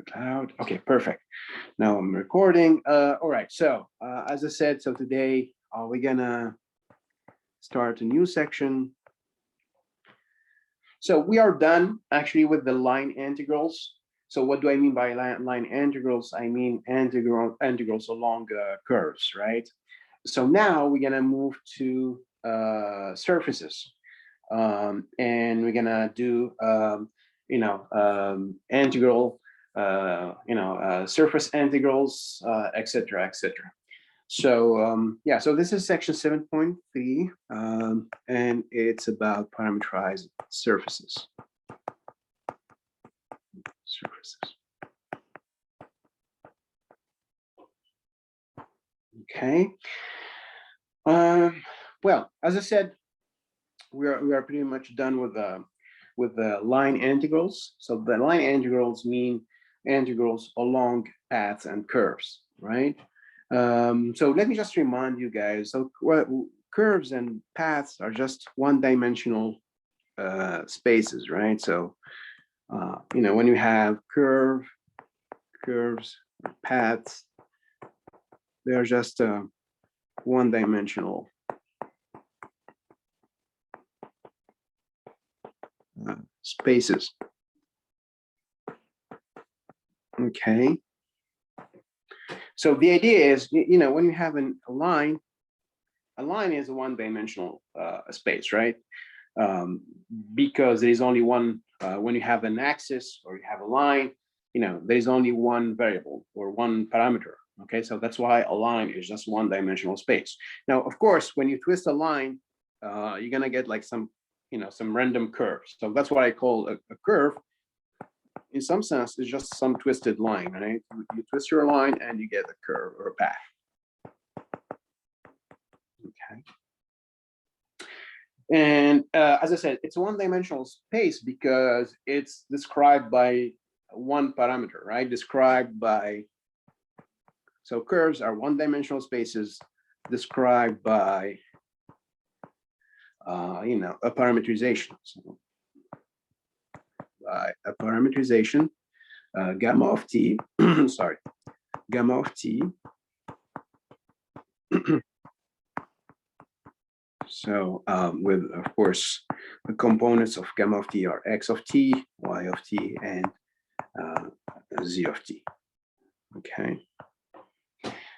the cloud. Okay, perfect. Now I'm recording. All right, so as I said, so today we're gonna start a new section. So we are done actually with the line integrals. So what do I mean by line integrals? I mean integrals along curves, right? So now we're gonna move to surfaces, and we're gonna do integral, surface integrals, etc., etc. So yeah, so this is section 7.3, and it's about parameterized surfaces. Okay. Well, as I said, we are pretty much done with the line integrals. So the line integrals mean integrals along paths and curves, right? So let me just remind you guys. So curves and paths are just one-dimensional spaces, right? So when you have curves, paths, they are just one-dimensional spaces. Okay. So the idea is, when you have a line is a one-dimensional space, right? Because there is only one. When you have an axis or you have a line, there is only one variable or one parameter. Okay, so that's why a line is just one-dimensional space. Now, of course, when you twist a line, you're gonna get like some random curves. So that's what I call a curve. In some sense, it's just some twisted line, right? You twist your line and you get a curve or a path. Okay. And as I said, it's a one-dimensional space because it's described by one parameter, right? So curves are one-dimensional spaces described by a parameterization. So by a parameterization, gamma of t, sorry, gamma of t. So with, of course, the components of gamma of t are x of t, y of t, and z of t. Okay.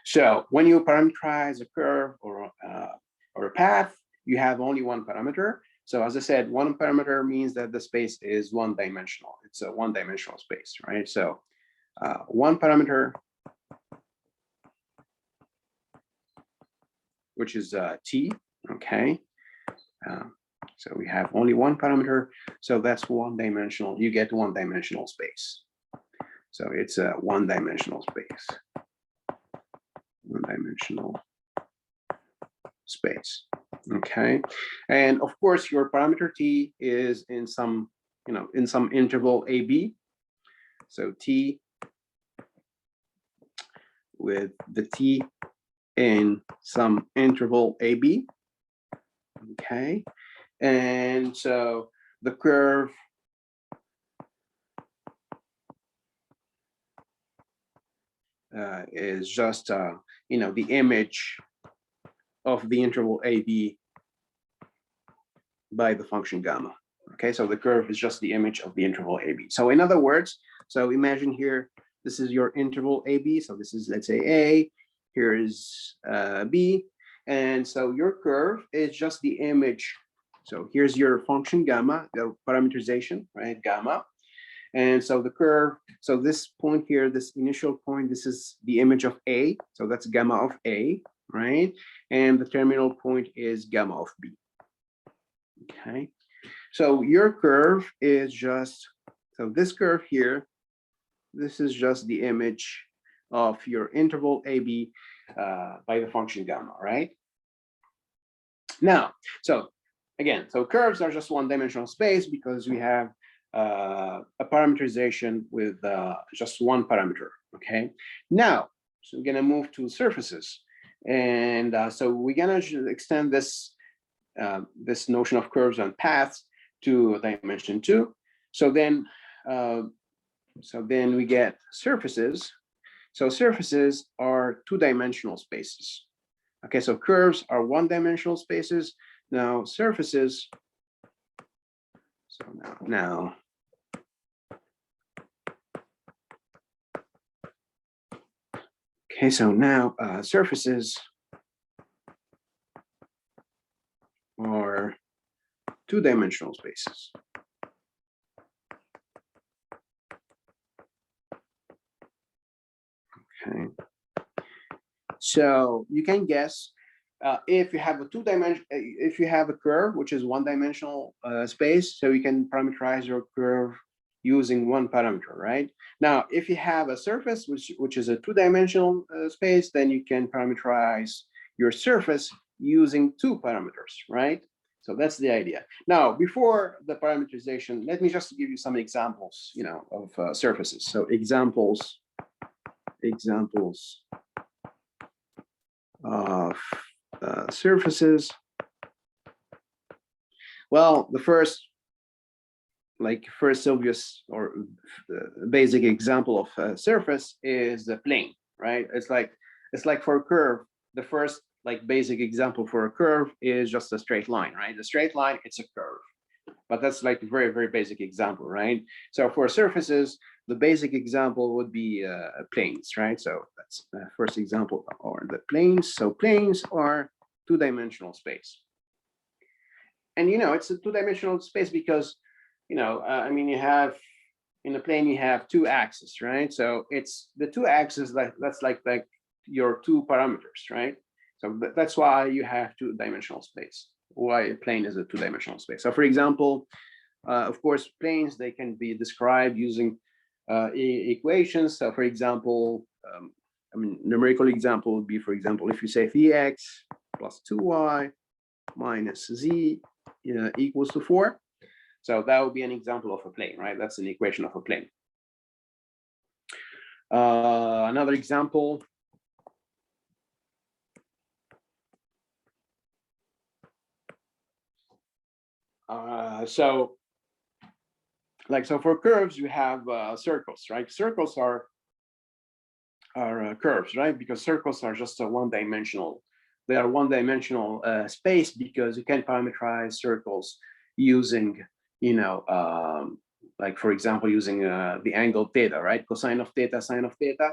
So when you parameterize a curve or a path, you have only one parameter. So as I said, one parameter means that the space is one-dimensional. It's a one-dimensional space, right? So one parameter, which is t, okay? So we have only one parameter, so that's one-dimensional. You get one-dimensional space. So it's a one-dimensional space. One-dimensional space. Okay, and of course your parameter t is in some interval AB. So t with the t in some interval AB. Okay, and so the curve is just the image of the interval AB by the function gamma. Okay, so the curve is just the image of the interval AB. So in other words, so imagine here, this is your interval AB. So this is, let's say, A, here is B. And so your curve is just the image. So here's your function gamma, the parameterization, right, gamma. And so the curve, so this point here, this initial point, this is the image of A. So that's gamma of A, right? And the terminal point is gamma of B. Okay, so your curve is just, so this curve here, this is just the image of your interval AB by the function gamma, right? Now, so again, so curves are just one-dimensional space because we have a parameterization with just one parameter, okay? Now, so we're gonna move to surfaces. And so we're gonna extend this this notion of curves and paths to dimension 2. So then So then we get surfaces. So surfaces are two-dimensional spaces. Okay, so curves are one-dimensional spaces. Now surfaces, so now okay, so now surfaces are two-dimensional spaces. Okay, so you can guess if you have a if you have a curve which is one-dimensional space, so you can parameterize your curve using one parameter, right? Now, if you have a surface which is a two-dimensional space, then you can parameterize your surface using two parameters, right? So that's the idea. Now, before the parameterization, let me just give you some examples, you know, of surfaces. So examples of surfaces. Well, the first obvious or basic example of a surface is the plane, right? It's like for a curve, the first basic example for a curve is just a straight line, right? The straight line, it's a curve, but that's like a very, very basic example, right? So for surfaces, the basic example would be planes, right? So that's the first example, or the planes. So planes are two-dimensional space. And, you know, it's a two-dimensional space because, you know, I mean, you have, in a plane, you have two axes, right? So it's the two axes, that's like your two parameters, right? So that's why you have two-dimensional space, why a plane is a two-dimensional space. So for example, of course, planes, they can be described using equations. So for example, I mean, numerical example would be, for example, if you say Vx plus 2y minus z equals to 4. So that would be an example of a plane, right? That's an equation of a plane. Another example. So for curves, you have circles, right? Circles are curves, right? Because circles are just a one-dimensional. They are one-dimensional space because you can parameterize circles using, you know, like for example, using the angle theta, right? Cosine of theta, sine of theta.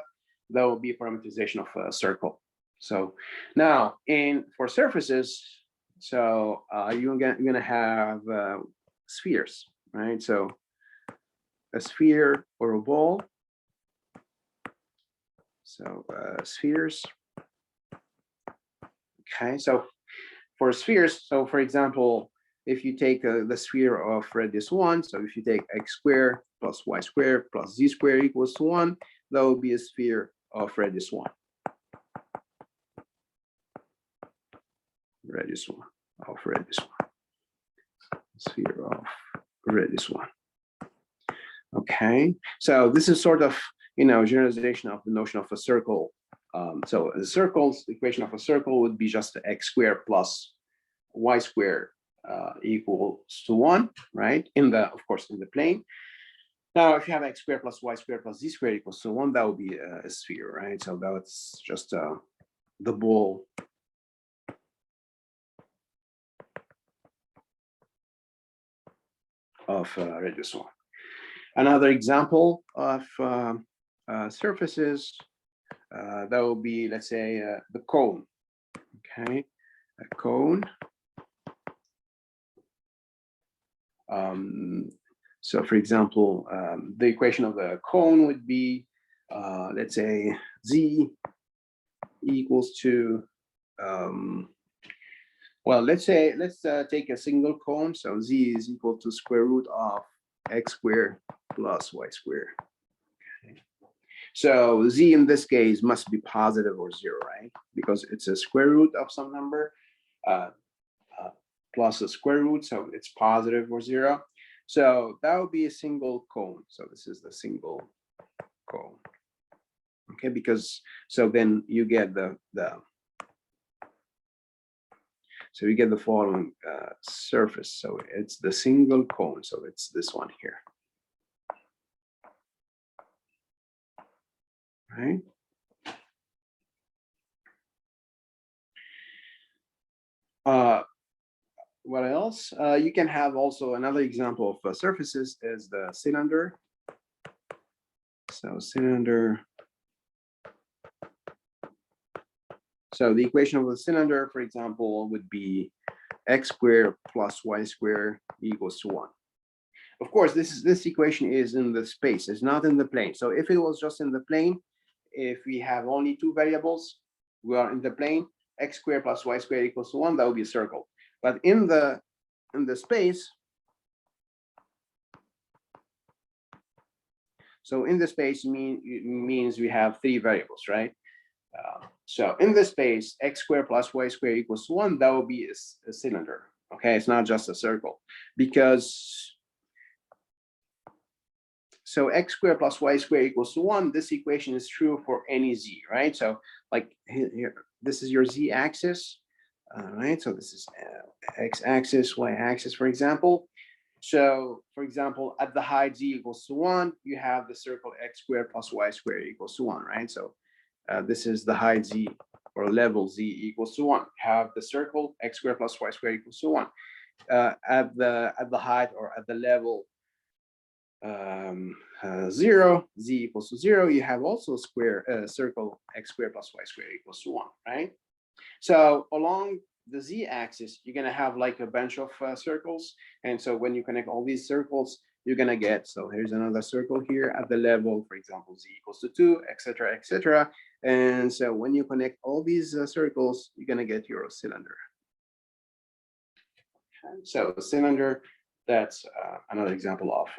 That will be a parameterization of a circle. So now for surfaces, so you're gonna have spheres, right? So a sphere or a ball. So spheres. Okay, so for spheres, so for example, if you take the sphere of radius 1, so if you take x squared plus y squared plus z squared equals to 1, that will be a sphere of radius 1. Radius 1 of radius 1. Sphere of radius 1. Okay, so this is sort of, you know, generalization of the notion of a circle. So the circle's equation of a circle would be just x squared plus y squared equals to 1, right? Of course, in the plane. Now, if you have x squared plus y squared plus z squared equals to 1, that would be a sphere, right? So that's just the ball of radius 1. Another example of surfaces, that will be, let's say, the cone. Okay, a cone. So for example, the equation of the cone would be, let's say, z equals to, well, let's take a single cone. So z is equal to square root of x squared plus y squared. Okay. So z in this case must be positive or 0, right? Because it's a square root of some number plus a square root, so it's positive or 0. So that would be a single cone. So this is the single cone. Okay, because so then you get the following surface. So it's the single cone. So it's this one here. right? What else? You can have also another example of surfaces is the cylinder. So cylinder. So the equation of the cylinder, for example, would be x squared plus y squared equals to 1. Of course, this equation is in the space, it's not in the plane. So if it was just in the plane, if we have only two variables, we are in the plane, x squared plus y squared equals to 1, that would be a circle. But in the space, so in the space means we have three variables, right? So in the space, x squared plus y squared equals to 1, that would be a cylinder. Okay, it's not just a circle, because so x squared plus y squared equals to 1, this equation is true for any z, right? So like here, this is your z axis, right? So this is x axis, y axis, for example. So for example, at the height z equals to 1, you have the circle x squared plus y squared equals to 1, right? So this is the height z or level z equals to 1. Have the circle x squared plus y squared equals to 1. At the height or at the level 0, z equals to 0, you have also circle x squared plus y squared equals to 1, right? So along the z-axis, you're gonna have like a bunch of circles, and so when you connect all these circles, you're gonna get, so here's another circle here at the level, for example, z equals to 2, etc., etc. And so when you connect all these circles, you're gonna get your cylinder. Okay. So the cylinder, that's another example of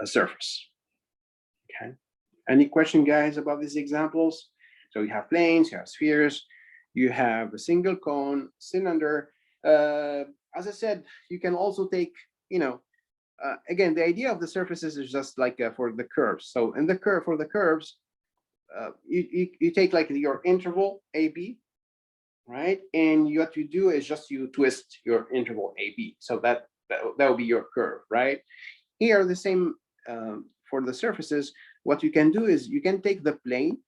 a surface. Okay. Any question, guys, about these examples? So you have planes, you have spheres, you have a single cone, cylinder. As I said, you can also take, again, the idea of the surfaces is just like for the curves. So in the curve, for the curves, you take like your interval AB, right? And what you do is just you twist your interval AB. So that will be your curve, right? Here, the same for the surfaces. What you can do is you can take the plane,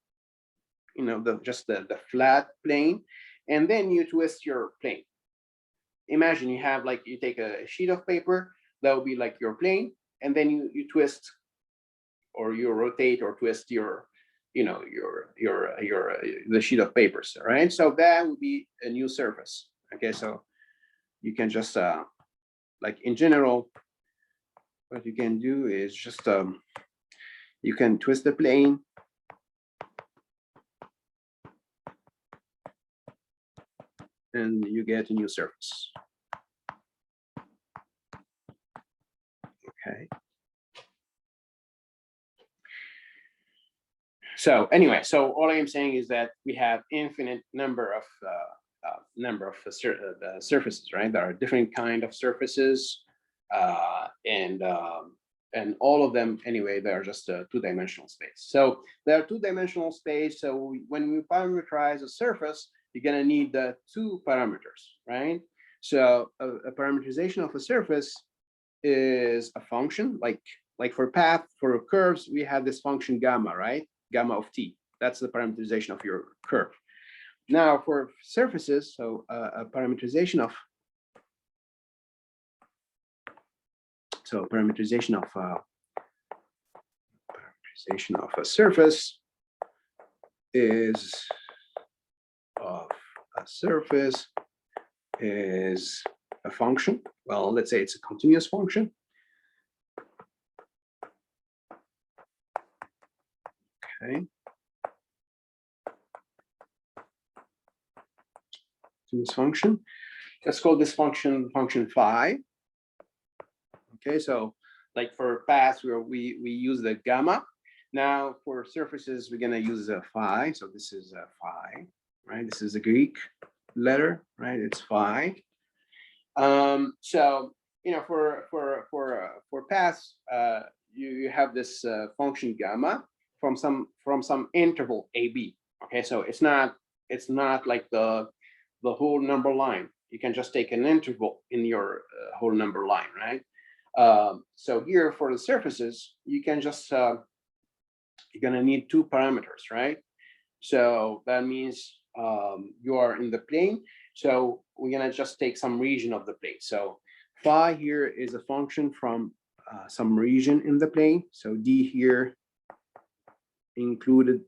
just the flat plane, and then you twist your plane. Imagine you have like, you take a sheet of paper, that will be like your plane, and then you twist or you rotate or twist your, the sheet of papers, right? So that would be a new surface. Okay, so you can just like in general, what you can do is just you can twist the plane, and you get a new surface. Okay. So anyway, so all I am saying is that we have infinite number of surfaces, right? There are different kind of surfaces, and all of them anyway, they are just a two-dimensional space. So they are two-dimensional space. So when we parameterize a surface, you're gonna need the two parameters, right? So a parameterization of a surface is a function, like for path, for curves, we have this function gamma, right? Gamma of t. That's the parameterization of your curve. Now for surfaces, so a parameterization of a surface is a function. Well, let's say it's a continuous function. Okay. Continuous function. Let's call this function phi. Okay, so like for paths where we use the gamma. Now for surfaces, we're gonna use a phi. So this is a phi, right? This is a Greek letter, right? It's phi. So for paths, you have this function gamma from some interval AB. Okay, so it's not like the whole number line. You can just take an interval in your whole number line, right? So here for the surfaces, you can just you're gonna need two parameters, right? So that means you are in the plane. So we're gonna just take some region of the plane. So phi here is a function from some region in the plane. So D here included,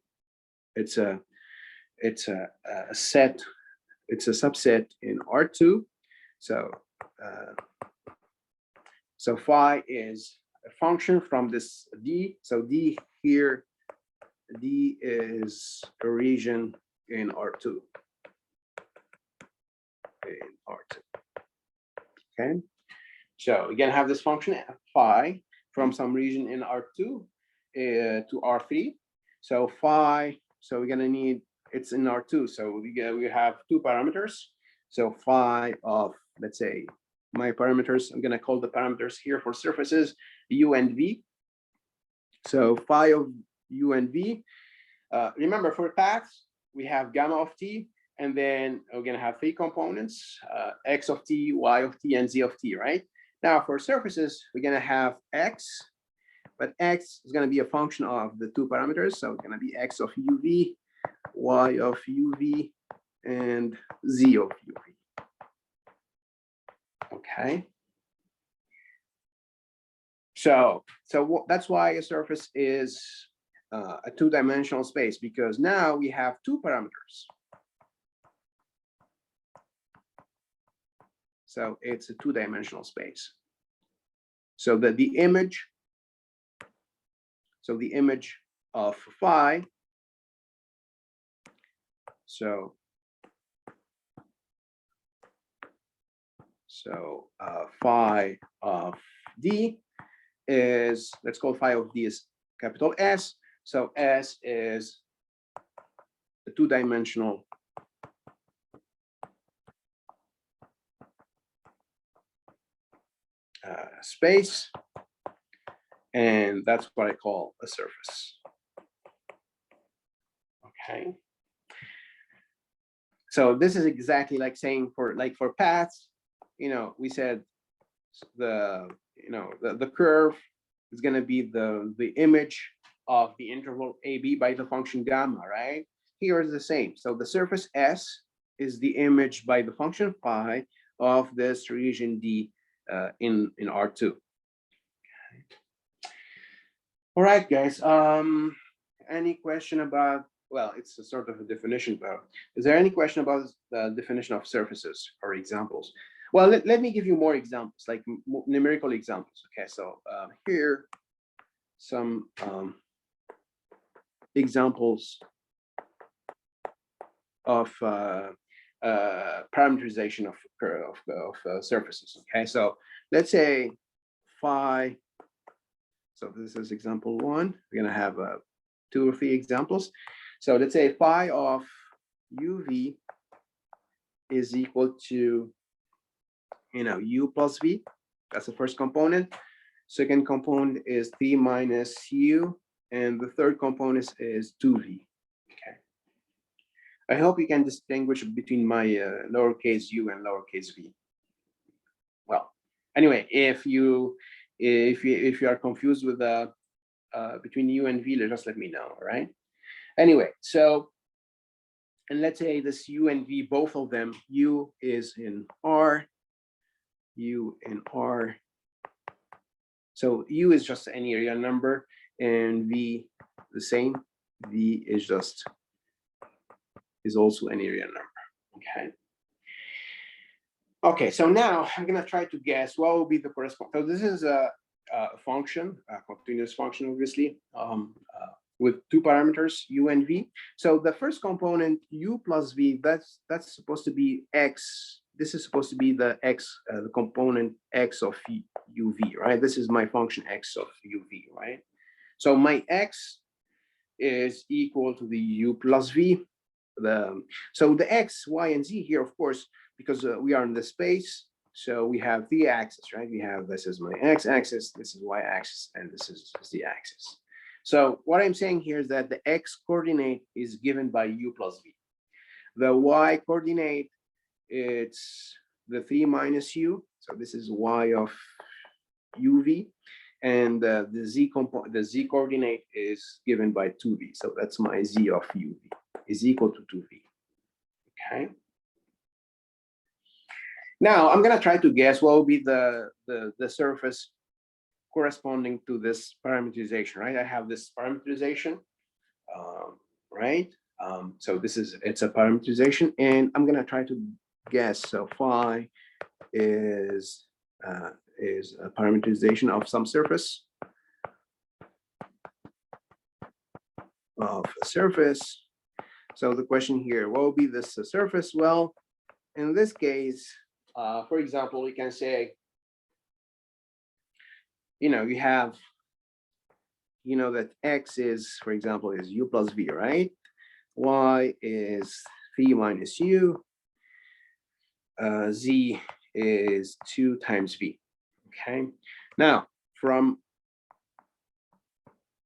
it's a set, it's a subset in R2. So so phi is a function from this D. So D here, D is a region in R2. In R2. Okay. So we're gonna have this function phi from some region in R2 to R3. So phi, so we're gonna need, it's in R2. So we have two parameters. So phi of, let's say, my parameters, I'm gonna call the parameters here for surfaces U and V. So phi of U and V. Remember, for paths, we have gamma of t, and then we're gonna have three components, x of t, y of t, and z of t, right? Now for surfaces, we're gonna have x, but x is gonna be a function of the two parameters. So it's gonna be x of uv, y of uv, and z of uv. Okay. So that's why a surface is a two-dimensional space, because now we have two parameters. So it's a two-dimensional space. So that the image, so the image of phi, so phi of D is, let's call phi of D is capital S. So S is a two-dimensional space, and that's what I call a surface. Okay. So this is exactly like saying for paths, we said the curve is going to be the image of the interval AB by the function gamma, right? Here is the same. So the surface S is the image by the function phi of this region D in R2. Okay. All right, guys. Any question about, well, it's a sort of a definition, but is there any question about the definition of surfaces or examples? Well, let me give you more examples, like numerical examples. Okay, so here some examples of parameterization of surfaces. Okay, so let's say phi. So this is example one. We're gonna have two or three examples. So let's say phi of uv is equal to, u plus v. That's the first component. Second component is 3 minus u, and the third component is 2v. Okay. I hope you can distinguish between my lowercase u and lowercase v. Well, anyway, if you are confused with between u and v, just let me know. All right. Anyway, so, and let's say this u and v, both of them, u is in R, u in R. So u is just any real number, and v the same. V is also any real number. Okay. Okay, so now I'm gonna try to guess what will be the corresponding. So this is a function, a continuous function, obviously, with two parameters, u and v. So the first component, u plus v, that's supposed to be x. This is supposed to be the x, the component x of uv, right? This is my function x of uv, right? So my x is equal to the u plus v. So the x, y, and z here, of course, because we are in the space, so we have the axis, right? We have, this is my x-axis, this is y-axis, and this is the axis. So what I'm saying here is that the x coordinate is given by u plus v. The y coordinate, it's the 3 minus u. So this is y of uv. and the z coordinate is given by 2v. So that's my z of uv is equal to 2v. Okay. Now I'm gonna try to guess what will be the surface corresponding to this parameterization, right? I have this parameterization, right? So it's a parameterization, and I'm gonna try to guess. So phi is a parameterization of some surface of a surface. So the question here, what will be this surface? Well, in this case, for example, we can say, you have, that x is, for example, is u plus v, right? Y is 3 minus u. Z is 2 times v. Okay. Now, from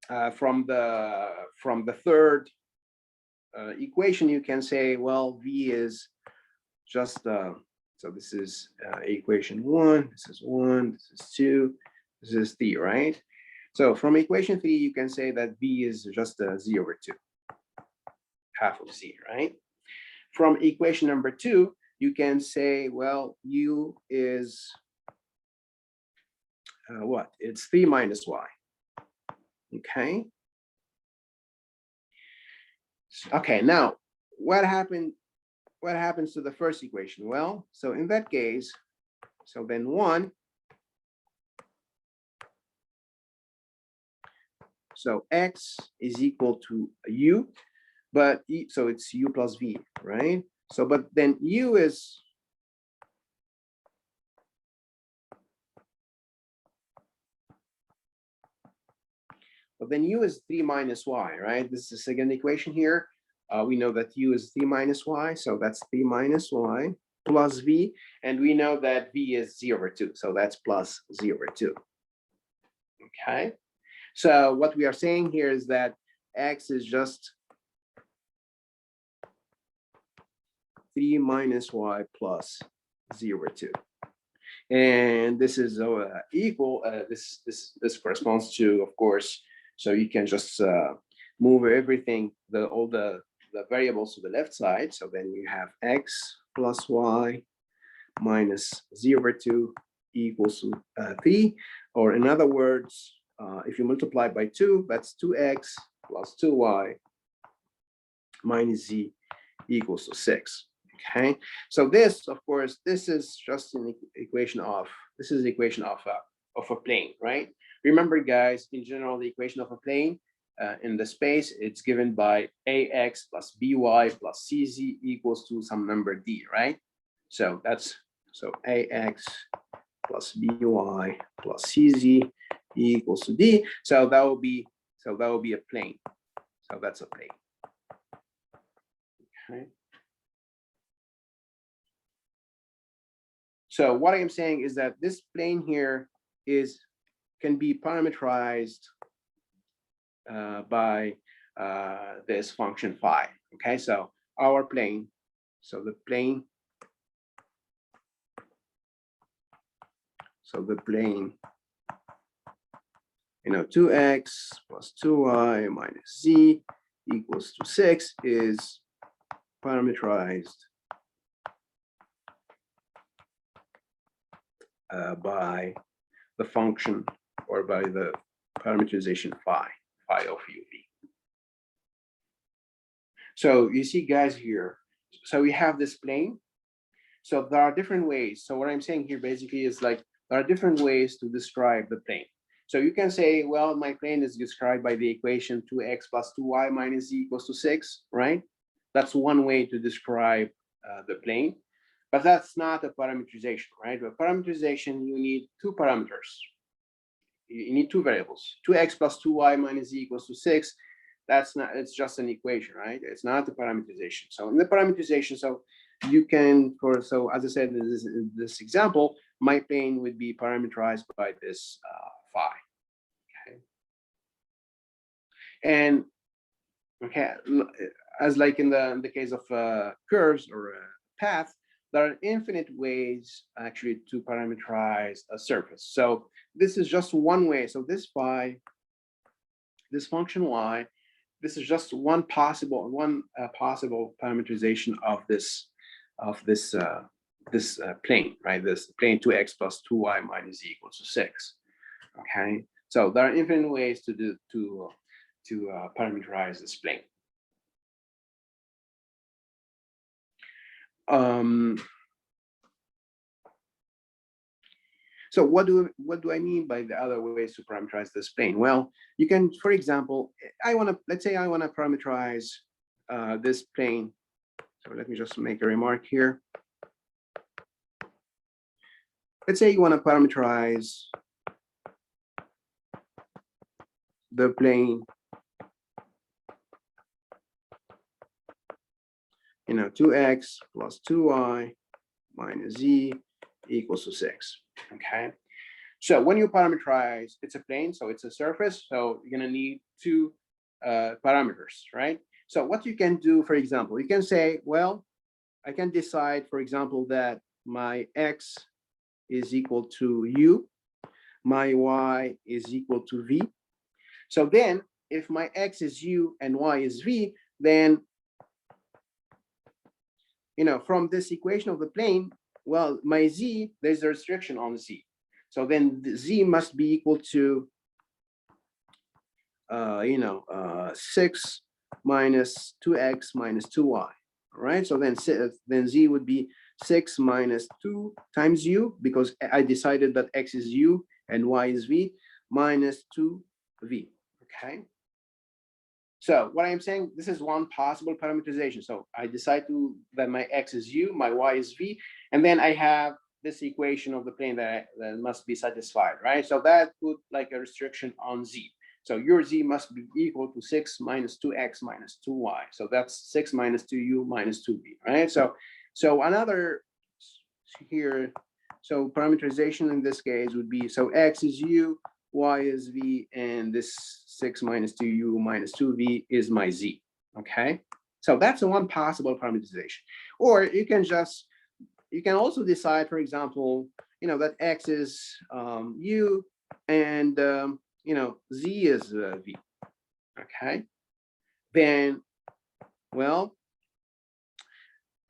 the third equation, you can say, well, v is just so this is equation 1. This is 1. This is 2. This is 3, right? So from equation 3, you can say that v is just z over 2, half of z, right? From equation number 2, you can say, well, u is what? It's 3 minus y. Okay. Okay. Now, what happens to the first equation? Well, so in that case, so then 1. So x is equal to u, but so it's u plus v, right? So, but then u is But then u is 3 minus y, right? This is the second equation here. We know that u is 3 minus y, so that's 3 minus y plus v, and we know that v is z over 2, so that's plus z over 2. Okay, so what we are saying here is that x is just 3 minus y plus z over 2. And this is equal, this corresponds to, of course, so you can just move everything, all the variables to the left side. So then you have x plus y minus z over 2 equals to 3. Or in other words, if you multiply by 2, that's 2x plus 2y minus z equals to 6. Okay, so this, of course, this is just an equation of, a plane, right? Remember, guys, in general, the equation of a plane in the space, it's given by ax plus by plus cz equals to some number d, right? So that's, so ax plus by plus cz equals to d. So that will be a plane. So that's a plane. Okay. So what I am saying is that this plane here can be parameterized by this function phi. Okay, so our plane, so the plane 2x plus 2y minus z equals to 6 is parameterized by the function, or by the parameterization phi of uv. So you see, guys, here, so we have this plane. So there are different ways. So what I'm saying here basically is, like, there are different ways to describe the plane. So you can say, well, my plane is described by the equation 2x plus 2y minus z equals to 6, right? That's one way to describe the plane. But that's not a parameterization, right? With parameterization, you need two parameters. You need two variables. 2x plus 2y minus z equals to 6. That's not, it's just an equation, right? It's not a parameterization. So in the parameterization, so you can, so as I said in this example, my plane would be parameterized by this phi. Okay. And okay, as like in the case of curves or path, there are infinite ways actually to parameterize a surface. So this is just one way. So this phi, this function y, this is just one possible parameterization of this plane, right? This plane 2x plus 2y minus z equals to 6. Okay, so there are infinite ways to parameterize this plane. So what do I mean by the other ways to parameterize this plane? Well, you can, for example, let's say I want to parameterize this plane. So let me just make a remark here. Let's say you want to parameterize the plane, 2x plus 2y minus z equals to 6. Okay, so when you parameterize, it's a plane, so it's a surface, so you're going to need two parameters, right? So what you can do, for example, you can say, well, I can decide, for example, that my x is equal to u, my y is equal to v. So then if my x is u and y is v, then from this equation of the plane, well, my z, there's a restriction on z. So then the z must be equal to 6 minus 2x minus 2y. All right, so then z would be 6 minus 2 times u, because I decided that x is u and y is v, minus 2v. Okay, so what I'm saying, this is one possible parameterization. So I decide that my x is u, my y is v, and then I have this equation of the plane that must be satisfied, right? So that put like a restriction on z. So your z must be equal to 6 minus 2x minus 2y. So that's 6 minus 2u minus 2v, right? So another here, so parameterization in this case would be, so x is u, y is v, and this 6 minus 2u minus 2v is my z. Okay, so that's one possible parameterization. Or you can also decide, for example, that x is u and z is v. Okay, then, well,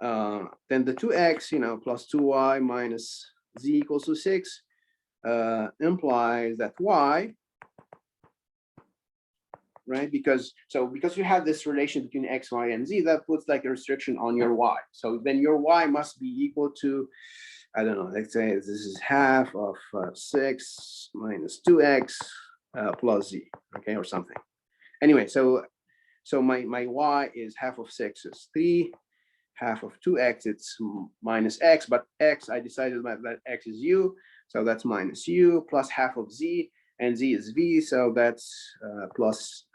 then the 2x plus 2y minus z equals to 6 implies that y, right? Because you have this relation between x, y, and z, that puts like a restriction on your y. So then your y must be equal to, I don't know, let's say this is half of 6 minus 2x plus z, okay, or something. Anyway, so my y is half of 6 is 3, half of 2x, it's minus x, but x, I decided that x is u, so that's minus u, plus half of z, and z is v, so that's plus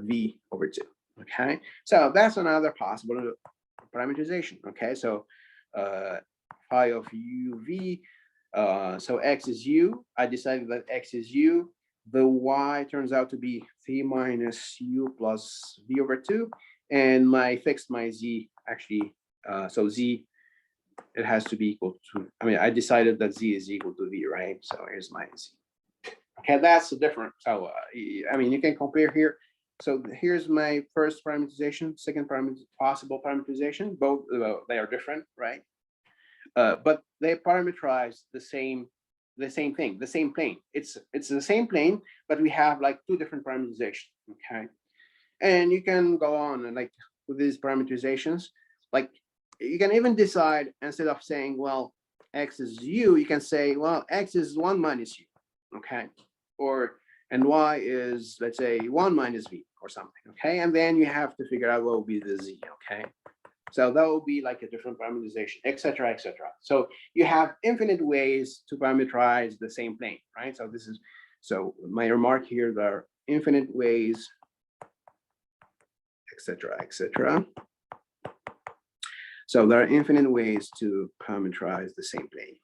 v over 2. Okay, so that's another possible parameterization. Okay, so phi of uv, so x is u, I decided that x is u, the y turns out to be 3 minus u plus v over 2, and my z actually, so z, it has to be equal to, I decided that z is equal to v, right? So here's my z. Okay, that's different. So you can compare here. So here's my first parameterization, second possible parameterization. Both they are different, right? But they parameterize the same thing, the same plane. It's the same plane, but we have like two different parameterizations. Okay, and you can go on and like with these parameterizations, like you can even decide, instead of saying, well, x is u, you can say, well, x is 1 minus u. Okay, and y is, let's say, 1 minus v or something. Okay, and then you have to figure out what will be the z. Okay, so that will be like a different parameterization, etc., etc. So you have infinite ways to parameterize the same plane, right? So my remark here, there are infinite ways, etc., etc. So there are infinite ways to parameterize the same plane.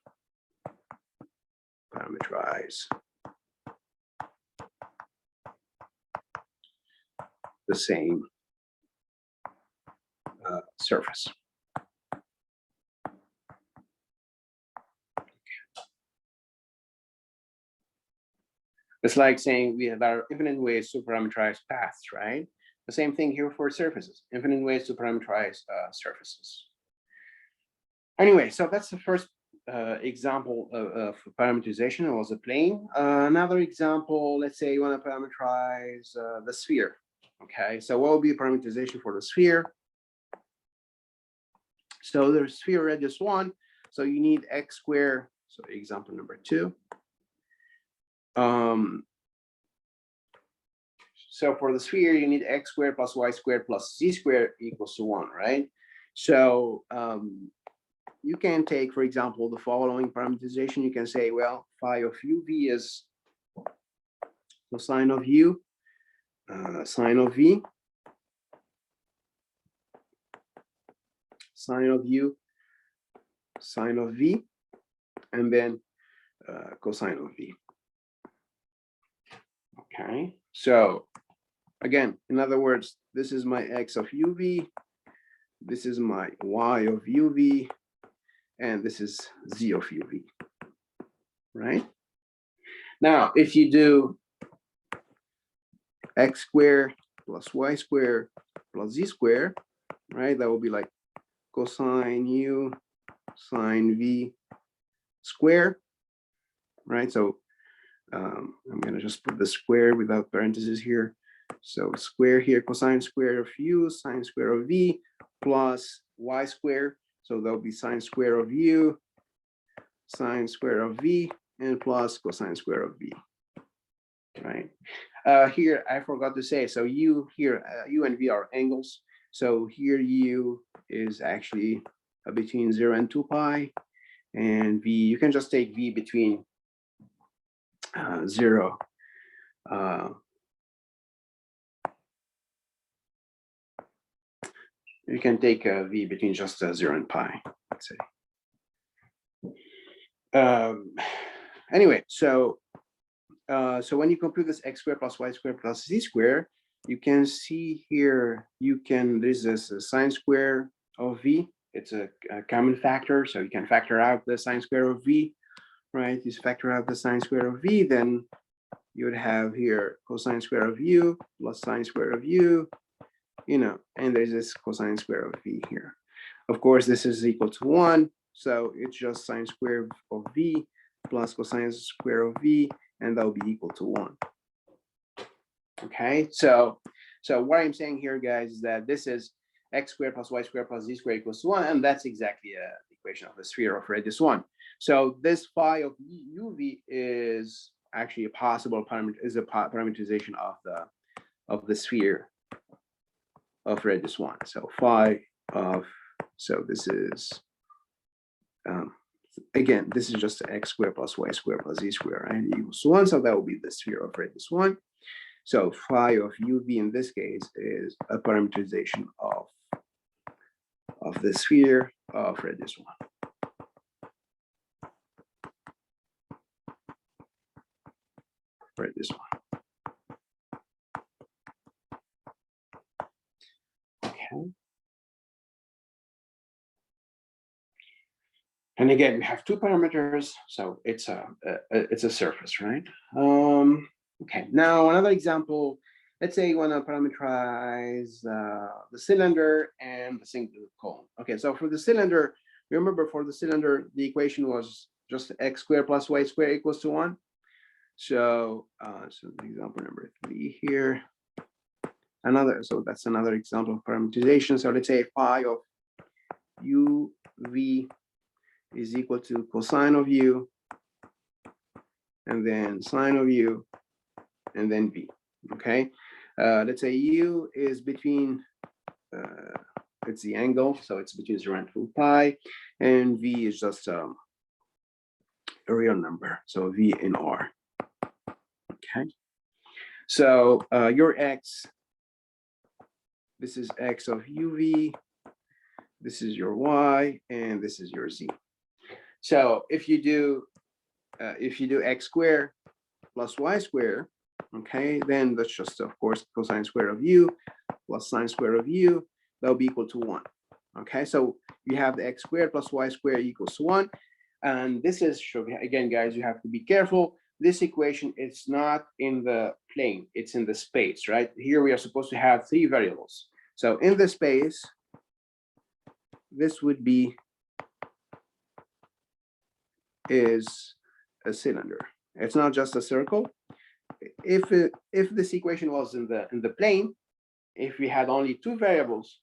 Parameterize the same surface. It's like saying there are infinite ways to parameterize paths, right? The same thing here for surfaces, infinite ways to parameterize surfaces. Anyway, so that's the first example of parameterization. It was a plane. Another example, let's say you want to parameterize the sphere. Okay, so what will be the parameterization for the sphere? So there's sphere radius 1, so you need x squared. So example number 2. So for the sphere, you need x squared plus y squared plus z squared equals to 1, right? So you can take, for example, the following parameterization. You can say, well, phi of uv is cosine of u, sine of v, sine of u, sine of v, and then cosine of v. Okay, so again, in other words, this is my x of uv, this is my y of uv, and this is z of uv, right? Now, if you do x squared plus y squared plus z squared, right, that will be like cosine u sine v square, right? So I'm going to just put the square without parentheses here. So square here, cosine square of u, sine square of v, plus y square. So that'll be sine square of u, sine square of v, and plus cosine square of v, right? Here, I forgot to say, so u here, u and v are angles. So here u is actually between 0 and 2 pi, and v, you can just take v between 0. You can take v between just 0 and pi, let's say. Anyway, so when you compute this x squared plus y squared plus z squared, you can see here, there's this sine square of v. It's a common factor, so you can factor out the sine square of v, right? You factor out the sine square of v, then you would have here cosine square of u plus sine square of u, and there's this cosine square of v here. Of course, this is equal to 1, so it's just sine square of v plus cosine square of v, and that will be equal to 1. Okay, so what I'm saying here, guys, is that this is x squared plus y squared plus z squared equals to 1, and that's exactly the equation of the sphere of radius 1. So this phi of uv is actually a possible parameterization of the sphere of radius 1. So phi of, so this is again, this is just x squared plus y squared plus z squared, right, equals to 1. So that will be the sphere of radius 1. So phi of uv in this case is a parameterization of the sphere of radius 1. Radius 1. Okay. And again, we have two parameters, so it's a surface, right? Okay. Now another example. Let's say you want to parameterize the cylinder and the single cone. Okay, so for the cylinder, remember for the cylinder, the equation was just x squared plus y squared equals to 1. So, so example number 3 here. So that's another example of parameterization. So let's say phi of uv is equal to cosine of u, and then sine of u, and then v. Okay, let's say u is between, it's the angle, so it's between 0 and 2 pi, and v is just a real number, so v in r. Okay, so your x, this is x of uv, this is your y, and this is your z. So if you do x squared plus y squared, okay, then that's just, of course, cosine square of u plus sine square of u, that'll be equal to 1. Okay, so you have the x squared plus y squared equals to 1. And this is, again, guys, you have to be careful. this equation is not in the plane, it's in the space, right? Here we are supposed to have 3 variables. So in the space, this would be is a cylinder. It's not just a circle. If this equation was in the plane, if we had only 2 variables,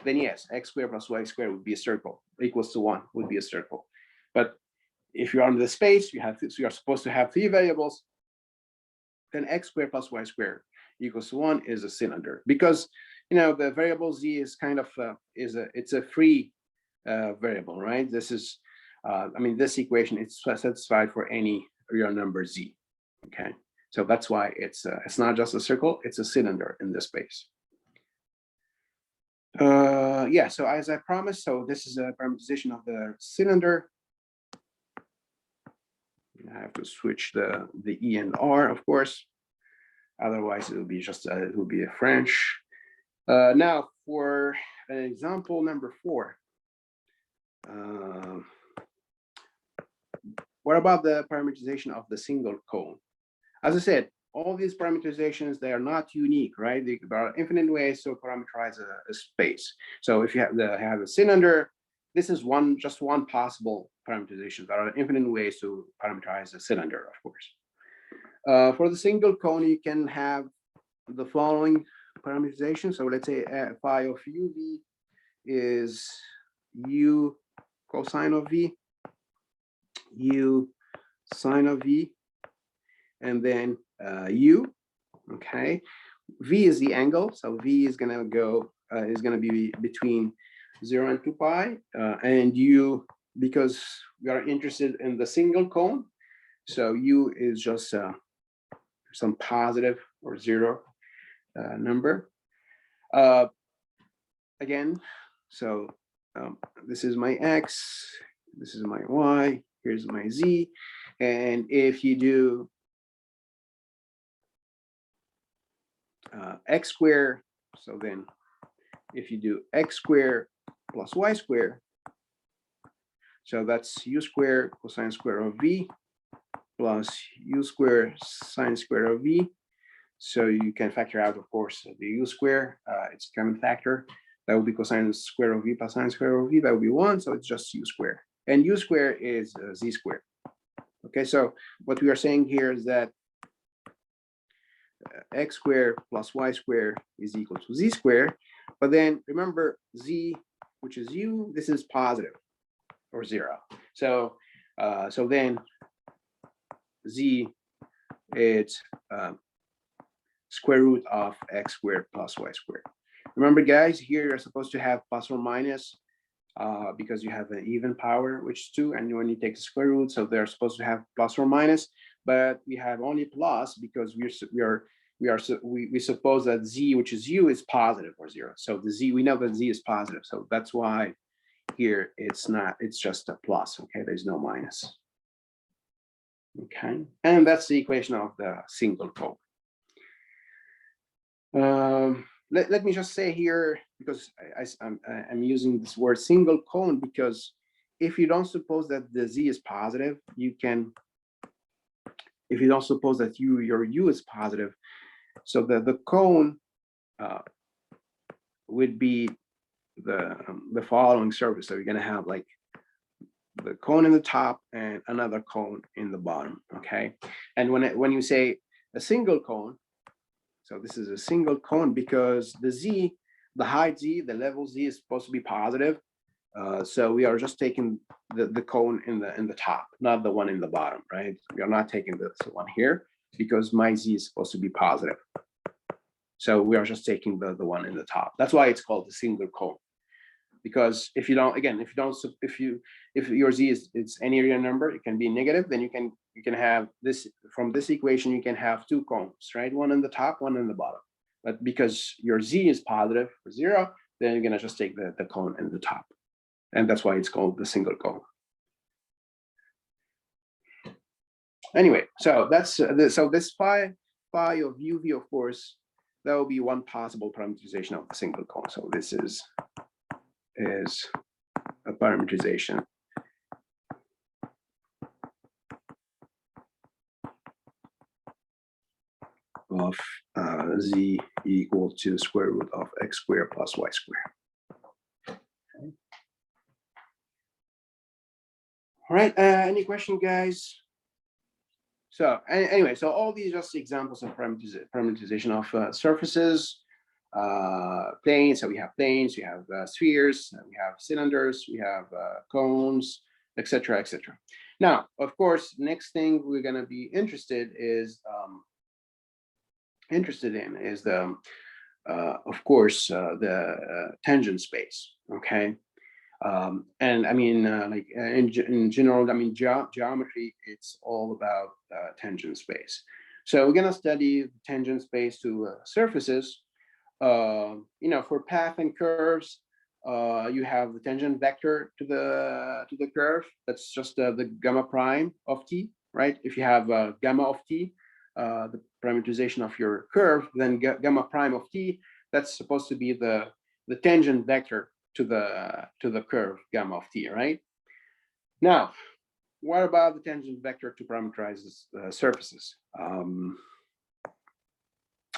then yes, x squared plus y squared would be a circle, equals to 1 would be a circle. But if you are in the space, you are supposed to have 3 variables, then x squared plus y squared equals to 1 is a cylinder, because the variable z is kind of it's a free variable, right? This is this equation is satisfied for any real number z. Okay, so that's why it's not just a circle, it's a cylinder in this space. Yeah, so as I promised, so this is a parameterization of the cylinder. I have to switch the E and R, of course. Otherwise, it will be just it will be a French. Now, for an example number 4, what about the parameterization of the single cone? As I said, all these parameterizations, they are not unique, right? There are infinite ways to parameterize a space. So if you have a cylinder, this is just one possible parameterization. There are infinite ways to parameterize a cylinder, of course. For the single cone, you can have the following parameterization. So let's say phi of uv is u cosine of v, u sine of v, and then u. Okay, v is the angle, so v is gonna be between 0 and 2 pi, and u, because we are interested in the single cone, so u is just some positive or 0 number. Again, so this is my x, this is my y, here's my z, and if you do x squared, so then if you do x squared plus y squared, so that's u squared cosine square of v plus u squared sine square of v. So you can factor out, of course, the u square, it's a common factor. That would be cosine square of v plus sine square of v, that would be 1, so it's just u squared. And u squared is z squared. Okay, so what we are saying here is that x squared plus y squared is equal to z squared. But then remember, z, which is u, this is positive or 0. So so then z, it's square root of x squared plus y squared. Remember, guys, here you're supposed to have plus or minus because you have an even power, which is 2, and when you take the square root, so they're supposed to have plus or minus, but we have only plus because we suppose that z, which is u, is positive or 0. So the z, we know that z is positive, so that's why here it's not, it's just a plus. Okay, there's no minus. Okay, and that's the equation of the single cone. Let me just say here, because I'm using this word single cone, because if you don't suppose that the z is positive, you can, if you don't suppose that your u is positive, so the cone would be the following surface. So you're going to have like the cone in the top and another cone in the bottom. Okay, and when you say a single cone, so this is a single cone because the z, the height z, the level z is supposed to be positive. So we are just taking the cone in the top, not the one in the bottom, right? We are not taking this one here because my z is supposed to be positive. So we are just taking the one in the top. That's why it's called the single cone. Because if you don't, again, if your z is it's any real number, it can be negative, then you can have this, from this equation you can have 2 cones, right? One in the top, one in the bottom. But because your z is positive or 0, then you're gonna just take the cone in the top, and that's why it's called the single cone. Anyway, so that's so this phi of uv, of course, that will be one possible parameterization of the single cone. So this is a parameterization of z equal to square root of x squared plus y squared. Okay. All right, any question, guys? So anyway, so all these are just examples of parameterization of surfaces, planes. So we have planes, we have spheres, we have cylinders, we have cones, etc., etc. Now, of course, next thing we're going to be interested in is the, of course, the tangent space. Okay. And I mean, in general, I mean, geometry, it's all about tangent space. So we're going to study tangent space to surfaces. You know, for path and curves, you have the tangent vector to the curve. That's just the gamma prime of t, right? If you have gamma of t, the parameterization of your curve, then gamma prime of t, that's supposed to be the tangent vector to the curve gamma of t, right? Now, what about the tangent vector to parameterize surfaces?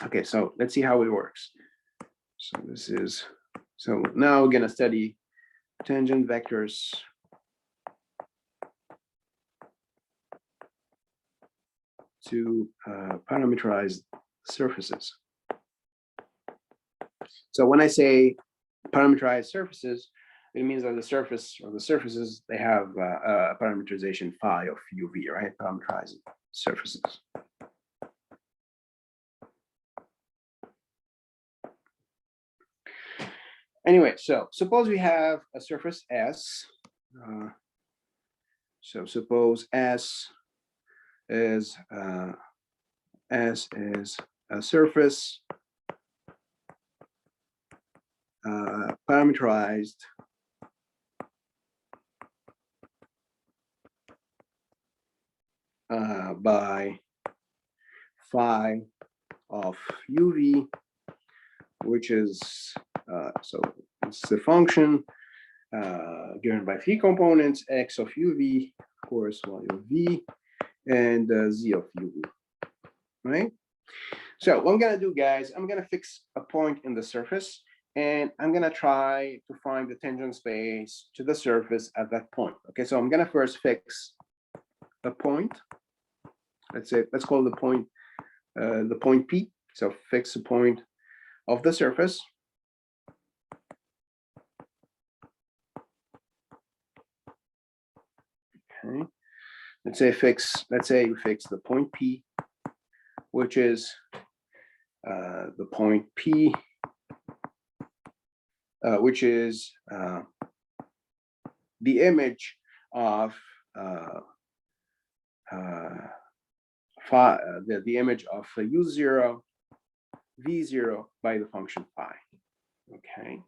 Okay, so let's see how it works. So now we're gonna study tangent vectors to parameterize surfaces. So when I say parameterized surfaces, it means that the surface or the surfaces, they have a parameterization phi of uv, right? Parameterized surfaces. Anyway, so suppose we have a surface S. So suppose S is a surface parameterized by phi of uv, which is so it's a function given by three components: x of uv, of course, y of v, and z of uv, right? So what I'm gonna do, guys, I'm gonna fix a point in the surface, and I'm gonna try to find the tangent space to the surface at that point. Okay, so I'm gonna first fix a point. Let's call the point P. So fix a point of the surface. Okay. Let's say we fix the point P, which is the point P, which is the image of phi, the image of u0, v0 by the function phi. Okay.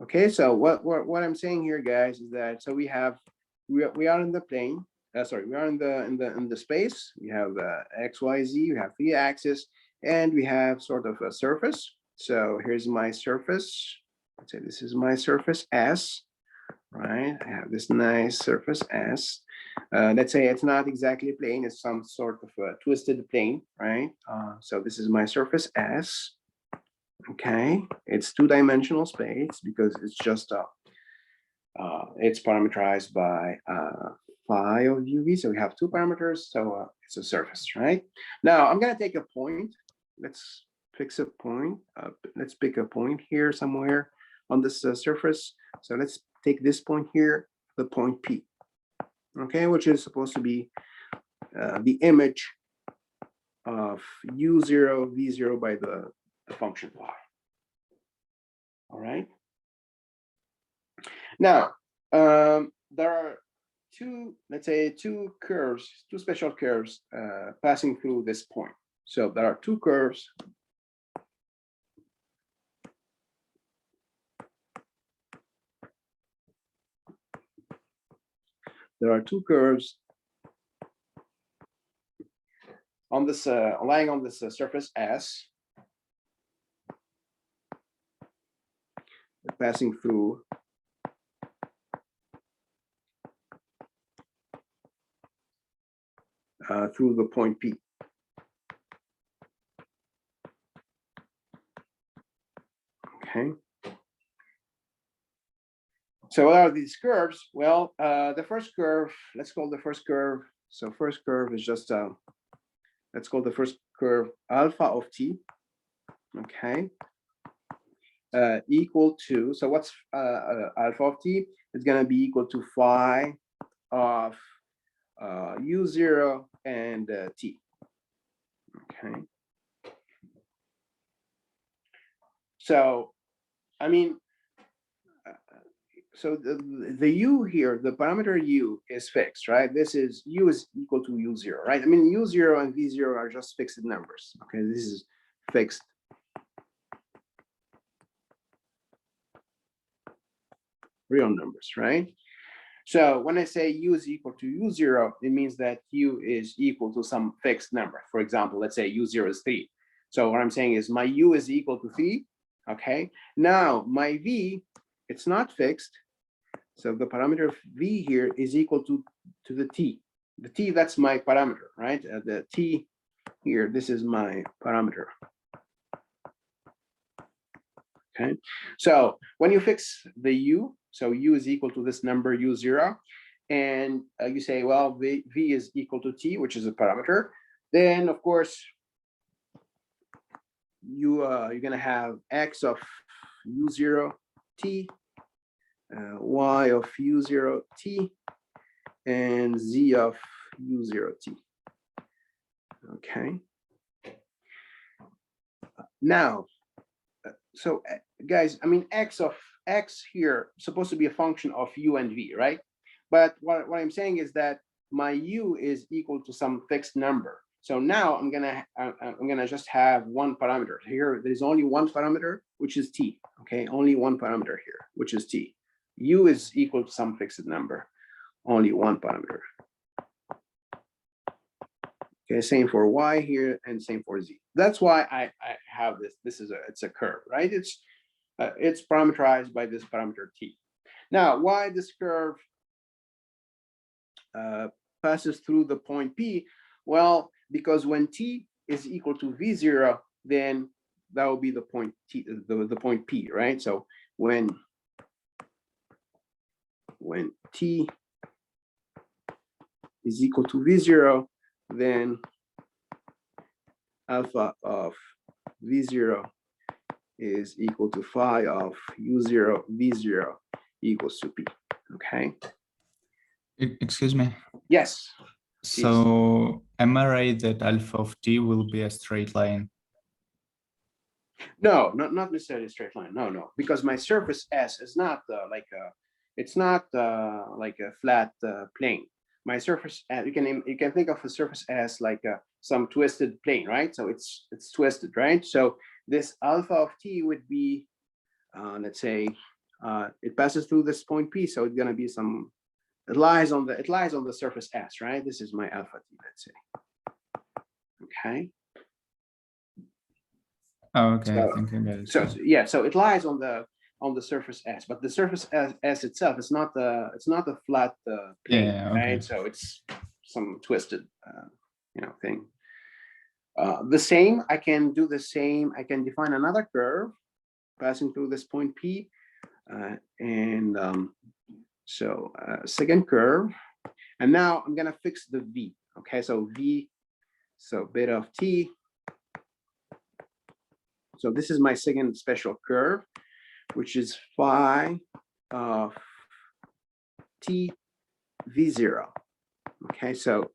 Okay, so what I'm saying here, guys, is that so we are in the plane. Sorry, we are in the space. We have x, y, z. We have three axes, and we have sort of a surface. So here's my surface. Let's say this is my surface S, right? I have this nice surface S. Let's say it's not exactly a plane; it's some sort of a twisted plane, right? So this is my surface S. Okay, it's two-dimensional space because it's just it's parameterized by phi of uv. So we have two parameters, so it's a surface, right? Now I'm gonna take a point. Let's fix a point. Let's pick a point here somewhere on this surface. So let's take this point here, the point P. Okay, which is supposed to be the image of u0, v0 by the function phi. All right. Now, there are let's say two special curves passing through this point. So there are two curves. There are two curves on this lying on this surface S, passing through through the point P. Okay. So what are these curves? Well, the first curve, let's call the first curve. So first curve is just, let's call the first curve alpha of t, okay, equal to, so what's alpha of t? It's gonna be equal to phi of u0 and t, okay. So, I mean, so the u here, the parameter u is fixed, right? This is u is equal to u0, right? I mean, u0 and v0 are just fixed numbers. Okay, this is fixed. Real numbers, right? So when I say u is equal to u0, it means that u is equal to some fixed number. For example, let's say u0 is 3. So what I'm saying is my u is equal to 3. Okay, now my v, it's not fixed. So the parameter of v here is equal to the t. The t, that's my parameter, right? The t here, this is my parameter. Okay, so when you fix the u, so u is equal to this number u0, and you say, well, v is equal to t, which is a parameter, then of course you're gonna have x of u0 t, y of u0 t, and z of u0 t. Okay. Now, so guys, I mean, x here supposed to be a function of u and v, right? But what I'm saying is that my u is equal to some fixed number. So now I'm gonna just have one parameter here. There's only one parameter, which is t. Okay, only one parameter here, which is t. U is equal to some fixed number, only one parameter. Okay, same for y here and same for z. That's why I have this. This is it's a curve, right? It's parameterized by this parameter t. Now, why this curve passes through the point P? Well, because when t is equal to v0, then that will be the point t, the point P, right? So when t is equal to v0, then alpha of v0 is equal to phi of u0 v0 equals to p. Okay. Excuse me. Yes. So am I right that alpha of t will be a straight line? No, not necessarily a straight line. No, because my surface S is not it's not like a flat plane. My surface, you can think of a surface as like some twisted plane, right? So it's twisted, right? So this alpha of t would be, let's say, it passes through this point P, so it's gonna be some. It lies on the surface S, right? This is my alpha t, let's say. Okay. Oh, okay, so, I think I got it. So yeah, so it lies on the surface S, but the surface S itself is not the flat plane, yeah, okay. Right? So it's some twisted, thing. The same, I can do the same. I can define another curve passing through this point P, and so second curve, and now I'm gonna fix the V. Okay, so V, so beta of t. So this is my second special curve, which is phi of t v0. Okay, so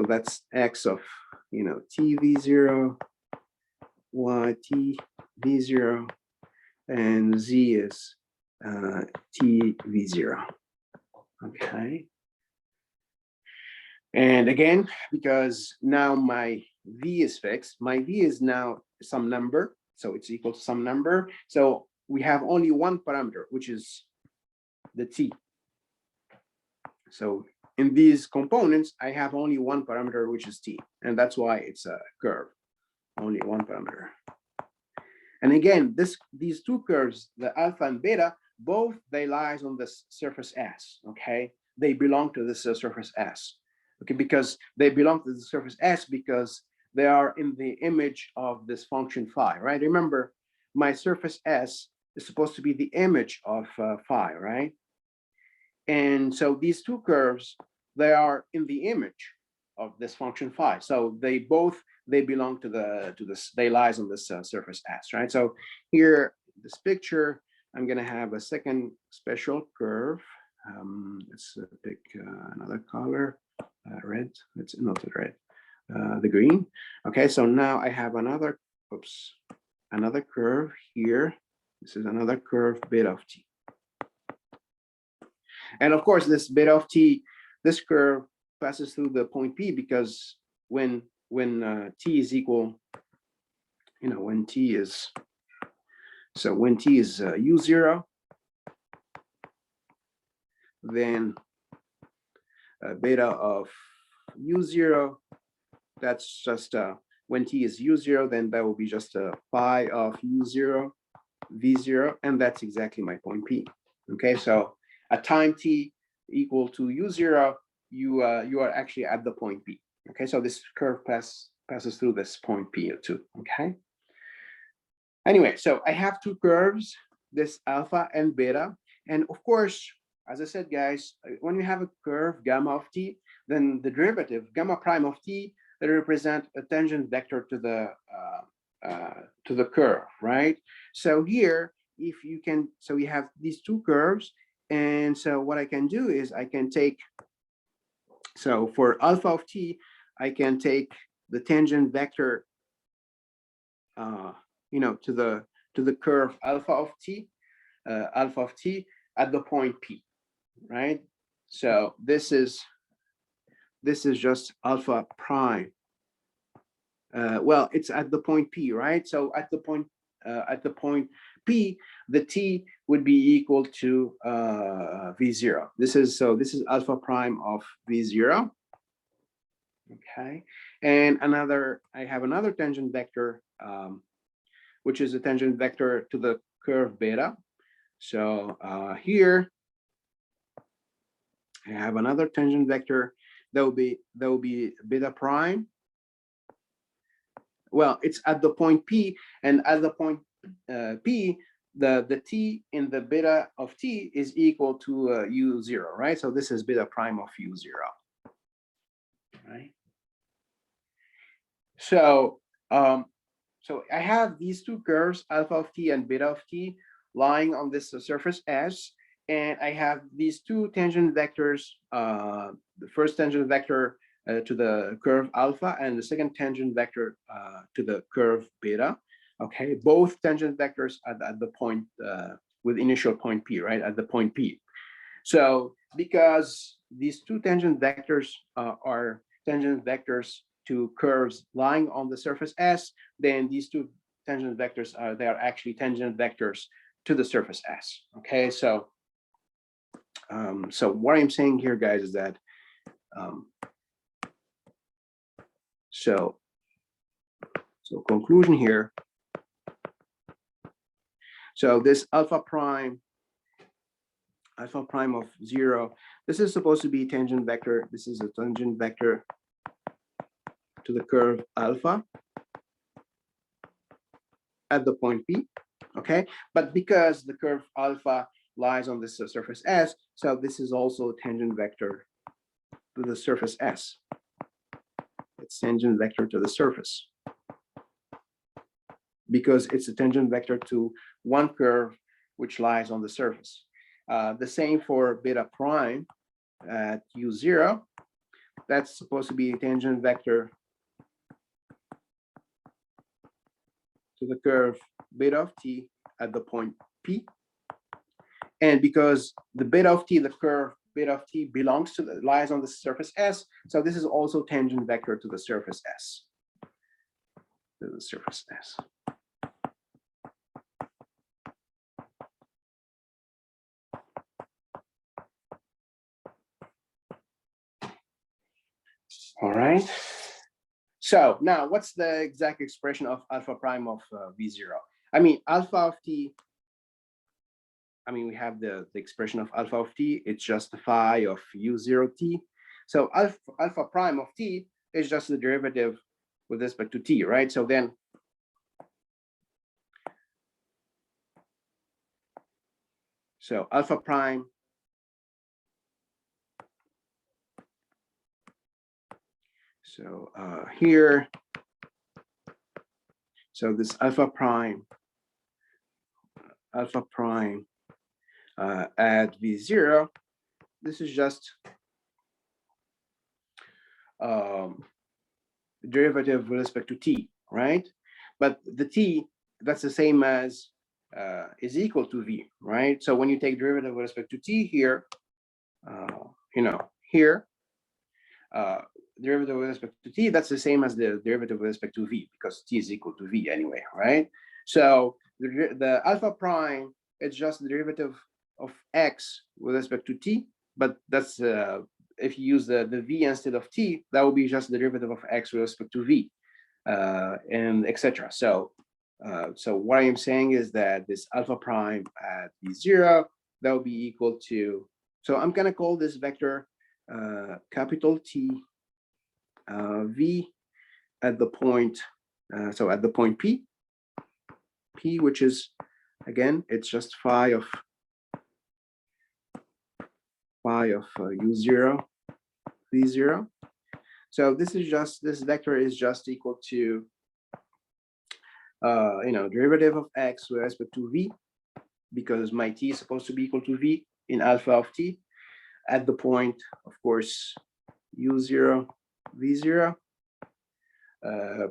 that's x of t v0, y t v0, and z is t v0. Okay. And again, because now my v is fixed, my v is now some number, so it's equal to some number. So we have only one parameter, which is the t. So in these components, I have only one parameter, which is t, and that's why it's a curve, only one parameter. And again, these two curves, the alpha and beta, both they lies on the surface S. Okay, they belong to this surface S. okay, because they belong to the surface S because they are in the image of this function phi, right? Remember, my surface S is supposed to be the image of phi, right? And so these two curves, they are in the image of this function phi. So they belong to this, they lies on this surface S, right? So here, this picture, I'm gonna have a second special curve. Let's pick another color, red. It's not the red, the green. Okay, so now I have another, another curve here. This is another curve beta of t. And of course, this beta of t, this curve passes through the point P because when t is equal, when t is, so when t is u0, then beta of u0, that's just when t is u0, then that will be just a phi of u0 v0, and that's exactly my point P. Okay, so at time t equal to u0, you are actually at the point P. Okay, so this curve passes through this point P too. Okay. Anyway, so I have two curves, this alpha and beta, and of course, as I said, guys, when you have a curve gamma of t, then the derivative gamma prime of t, they represent a tangent vector to the curve, right? So here, if you can, so we have these two curves, and so what I can do is I can take, so for alpha of t, I can take the tangent vector, to the curve alpha of t at the point P, right? So this is just alpha prime. Well, it's at the point P, right? So at the point P, the t would be equal to v0. This is alpha prime of v0. Okay, and I have another tangent vector, which is a tangent vector to the curve beta. So here I have another tangent vector that will be beta prime. Well, it's at the point P, and at the point P, the t in the beta of t is equal to u0, right? So this is beta prime of u0, right? So so I have these two curves, alpha of t and beta of t, lying on this surface S, and I have these two tangent vectors, the first tangent vector to the curve alpha, and the second tangent vector to the curve beta. Okay, both tangent vectors at the point with initial point P, right, at the point P. So because these two tangent vectors are tangent vectors to curves lying on the surface S, then these two tangent vectors they are actually tangent vectors to the surface S. Okay, so so what I'm saying here, guys, is that so conclusion here. So this alpha prime of 0, this is supposed to be tangent vector. This is a tangent vector to the curve alpha at the point P. Okay, but because the curve alpha lies on this surface S, so this is also a tangent vector to the surface S. It's tangent vector to the surface because it's a tangent vector to one curve which lies on the surface. The same for beta prime at u0. That's supposed to be a tangent vector to the curve beta of t at the point P. And because the beta of t, the curve beta of t belongs to lies on the surface S, so this is also tangent vector to the surface S. To the surface S. All right. So now what's the exact expression of alpha prime of v0? I mean, alpha of t, I mean, we have the expression of alpha of t, it's just phi of u0t. So alpha prime of t is just the derivative with respect to t, right? So then alpha prime here, so this alpha prime at v0, this is just derivative with respect to t, right? But the t, that's the same as is equal to v, right? So when you take derivative with respect to t here, here, derivative with respect to t, that's the same as the derivative with respect to v, because t is equal to v anyway, right? So the alpha prime, it's just the derivative of x with respect to t, but that's if you use the v instead of t, that will be just the derivative of x with respect to v, and etc. So what I am saying is that this alpha prime at v0, that will be equal to, so I'm going to call this vector capital T v at the point, so at the point p, which is, again, it's just phi of u0 v0. So this vector is just equal to derivative of x with respect to v, because my t is supposed to be equal to v in alpha of t at the point, of course, u0 v0,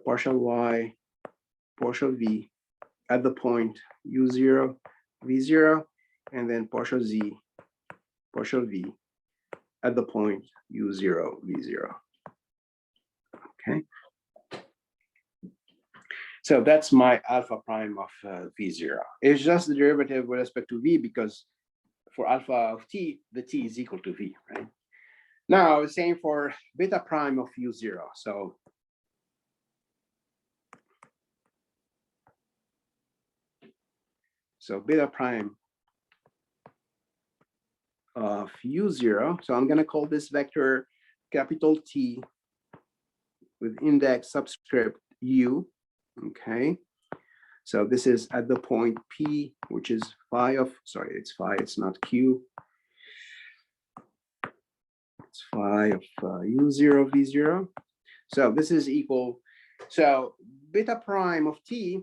partial y partial v at the point u0 v0, and then partial z partial v at the point u0 v0. Okay, so that's my alpha prime of v0. It's just the derivative with respect to v, because for alpha of t, the t is equal to v, right? Now, same for beta prime of u0. So beta prime of u0. So I'm going to call this vector capital T with index subscript u. Okay. So this is at the point P, which is phi of, sorry, it's phi, it's not Q. It's phi of u0 v0. So this is equal, so beta prime of t.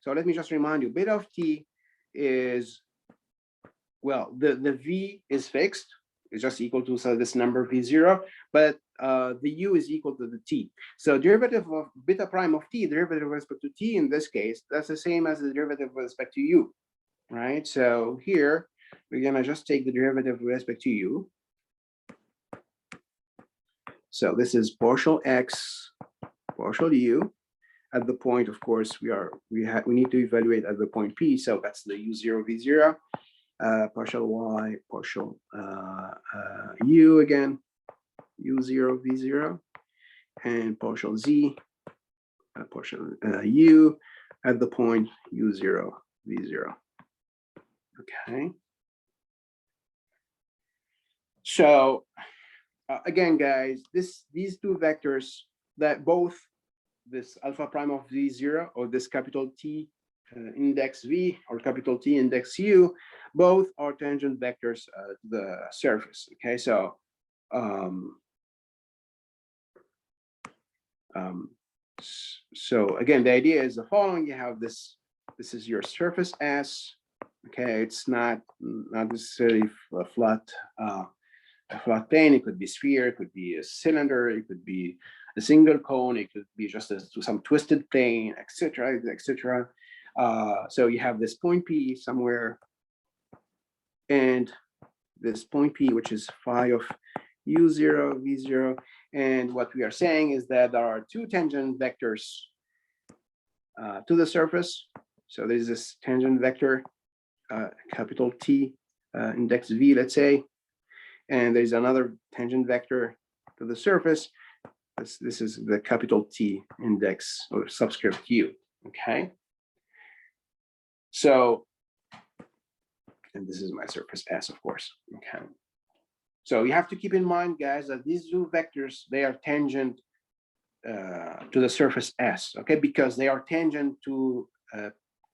So let me just remind you, beta of t is, well, the v is fixed. It's just equal to this number v0, but the u is equal to the t. So derivative of beta prime of t, derivative with respect to t in this case, that's the same as the derivative with respect to u, right? So here, we're gonna just take the derivative with respect to u. So this is partial x, partial u. At the point, of course, we need to evaluate at the point P. So that's the u0 v0, partial y, partial u again, u0 v0, and partial z, partial u at the point u0 v0. Okay. So again, guys, these two vectors, that both this alpha prime of v0 or this capital T index v or capital T index u, both are tangent vectors to the surface. Okay, so so again, the idea is the following: you have this is your surface S. Okay, it's not necessarily a flat plane. It could be sphere, it could be a cylinder, it could be a single cone, it could be just some twisted plane, etc., etc. So you have this point P somewhere, and this point P, which is phi of u0 v0, and what we are saying is that there are two tangent vectors to the surface. So there's this tangent vector, capital T index v, let's say, and there's another tangent vector to the surface. This is the capital T index or subscript u. Okay. So, and this is my surface S, of course. Okay. So you have to keep in mind, guys, that these two vectors, they are tangent to the surface S, okay, because they are tangent to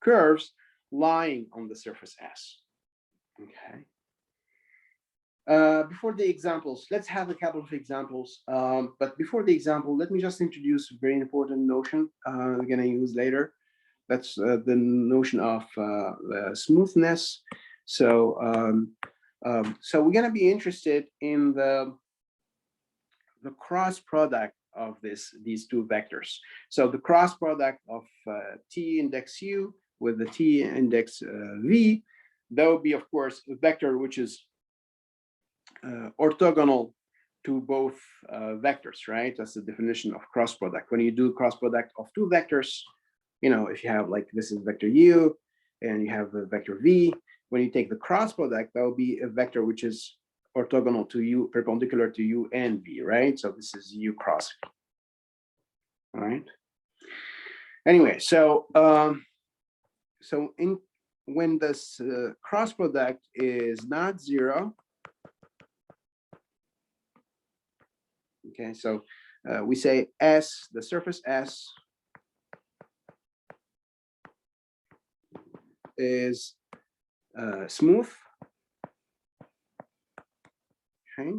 curves lying on the surface S, okay. Before the examples, let's have a couple of examples. But before the example, let me just introduce a very important notion we're going to use later. That's the notion of smoothness. So, so we're going to be interested in the cross product of these two vectors. So the cross product of t index u with the t index v, that would be, of course, a vector which is orthogonal to both vectors, right? That's the definition of cross product. When you do cross product of two vectors, you know, if you have like this is vector u and you have a vector v, when you take the cross product, that will be a vector which is orthogonal to u, perpendicular to u and v, right? So this is u cross v. All right. Anyway, so when this cross product is not zero, okay, so we say S, the surface S is smooth. Okay,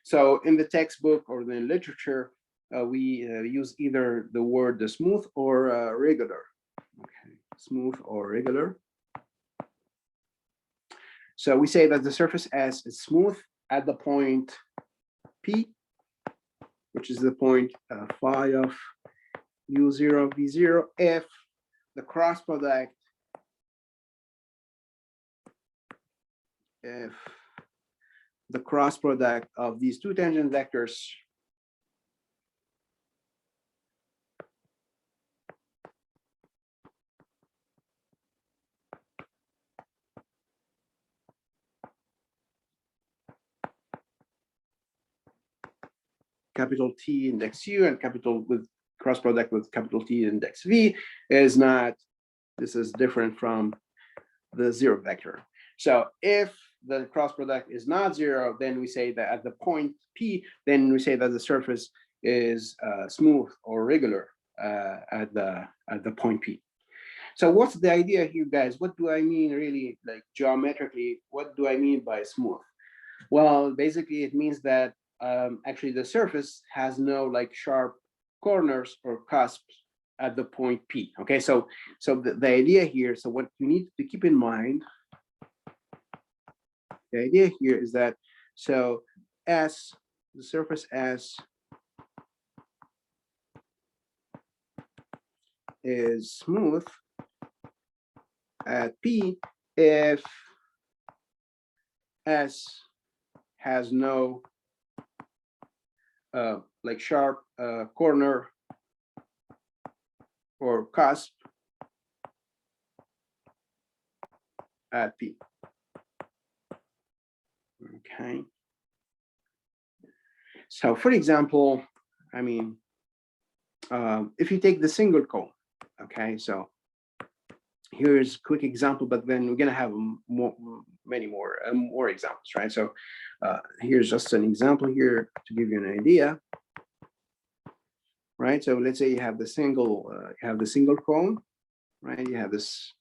so in the textbook or the literature, we use either the word the smooth or regular. Okay, smooth or regular. So we say that the surface S is smooth at the point P, which is the point phi of u0 v0 if the cross product of these two tangent vectors capital T index u and capital with cross product with capital T index v is not, this is different from the zero vector. So if the cross product is not zero, then we say that at the point P, then we say that the surface is smooth or regular at the point P. So what's the idea here, guys? What do I mean really, like geometrically, what do I mean by smooth? Well, basically it means that actually the surface has no like sharp corners or cusps at the point P. Okay, so the idea here, so what you need to keep in mind, the idea here is that, so S, the surface S is smooth at P if S has no like sharp corner or cusp at P. Okay. So for example, I mean, if you take the single cone, okay, so here's a quick example, but then we're gonna have many more examples, right? So here's just an example here to give you an idea, right? So let's say you have the single cone, right? You have this